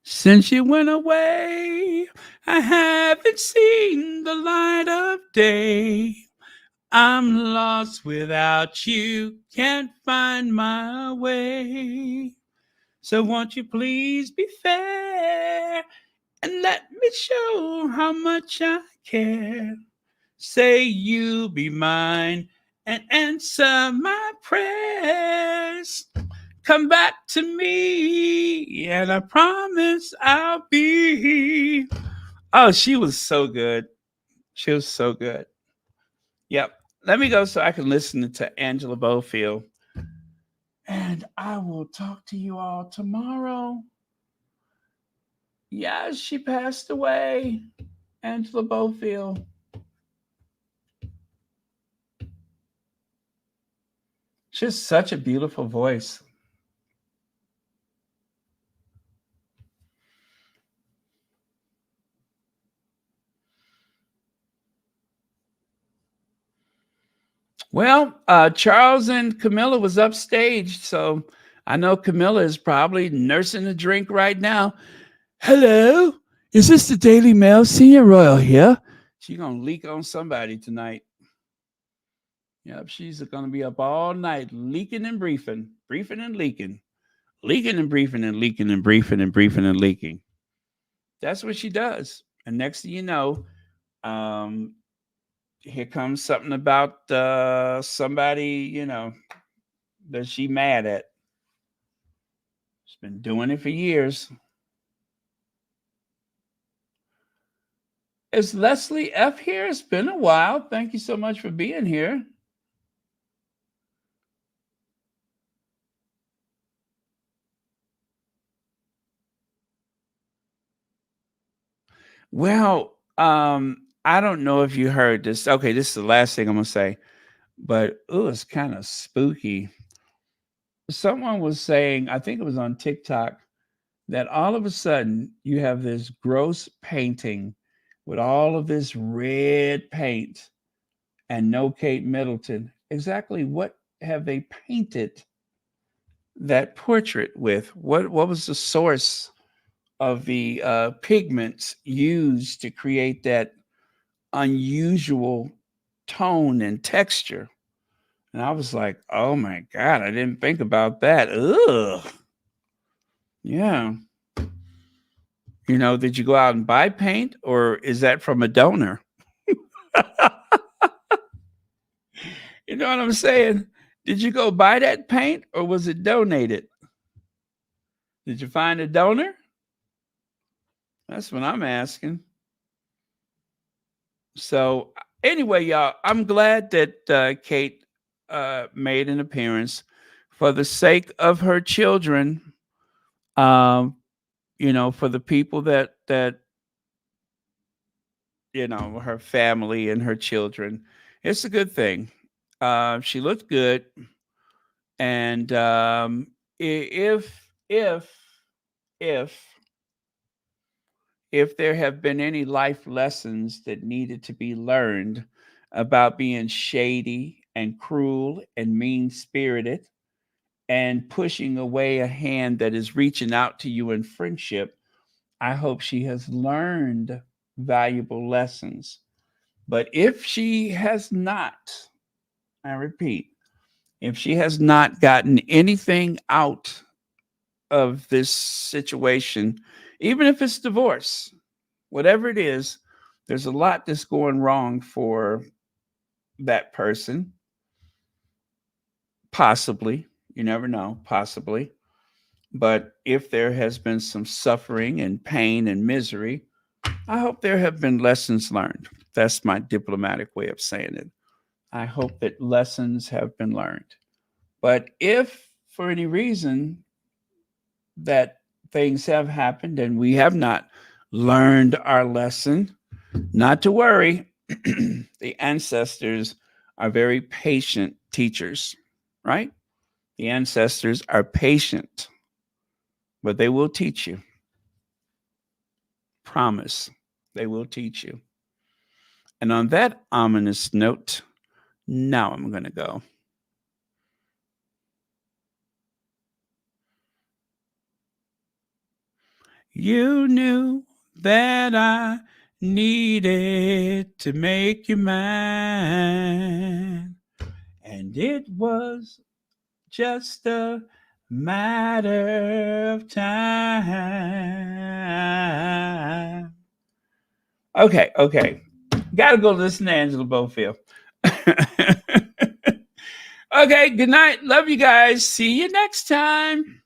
Since you went away, I haven't seen the light of day. I'm lost without you, can't find my way. So won't you please be fair and let me show how much I care. Say you'll be mine and answer my prayers. Come back to me, and I promise I'll be. Oh, she was so good. She was so good. Yep. Let me go so I can listen to Angela Bofield. And I will talk to you all tomorrow. Yes, she passed away. Angela Bofield. She has such a beautiful voice. Well, Charles and Camilla was upstage, so I know Camilla is probably nursing a drink right now. Hello, is this the Daily Mail? Senior Royal here. She's gonna leak on somebody tonight. Yep, she's gonna be up all night leaking and briefing, briefing and leaking, leaking and briefing and leaking and briefing and briefing and leaking. That's what she does. And next thing you know, um, here comes something about somebody, that she mad at. She's been doing it for years. Is Leslie F here? It's been a while. Thank you so much for being here. Well, I don't know if you heard this. Okay, this is the last thing I'm gonna say, but it's kind of spooky. Someone was saying, I think it was on TikTok, that all of a sudden you have this gross painting with all of this red paint and no Kate Middleton. Exactly what have they painted that portrait with? What was the source of the pigments used to create that unusual tone and texture? And I was like, oh my God, I didn't think about that. Ugh. Yeah. Did you go out and buy paint or is that from a donor? You know what I'm saying? Did you go buy that paint or was it donated? Did you find a donor? That's what I'm asking. So, anyway, y'all, I'm glad that Kate made an appearance for the sake of her children. Um, for the people that her family and her children. It's a good thing. She looked good, and if if if there have been any life lessons that needed to be learned about being shady and cruel and mean spirited and pushing away a hand that is reaching out to you in friendship, I hope she has learned valuable lessons. But if she has not, I repeat, if she has not gotten anything out of this situation, even if it's divorce, whatever it is, there's a lot that's going wrong for that person. Possibly. You never know, possibly. But if there has been some suffering and pain and misery, I hope there have been lessons learned. That's my diplomatic way of saying it. I hope that lessons have been learned. But if for any reason that things have happened and we have not learned our lesson, not to worry. The ancestors are very patient teachers, right? The ancestors are patient, but they will teach you. Promise, they will teach you. And on that ominous note, now I'm going to go. You knew that I needed to make you mine, and it was just a matter of time. Okay. Gotta go listen to Angela Bofield. Okay, good night. Love you guys. See you next time.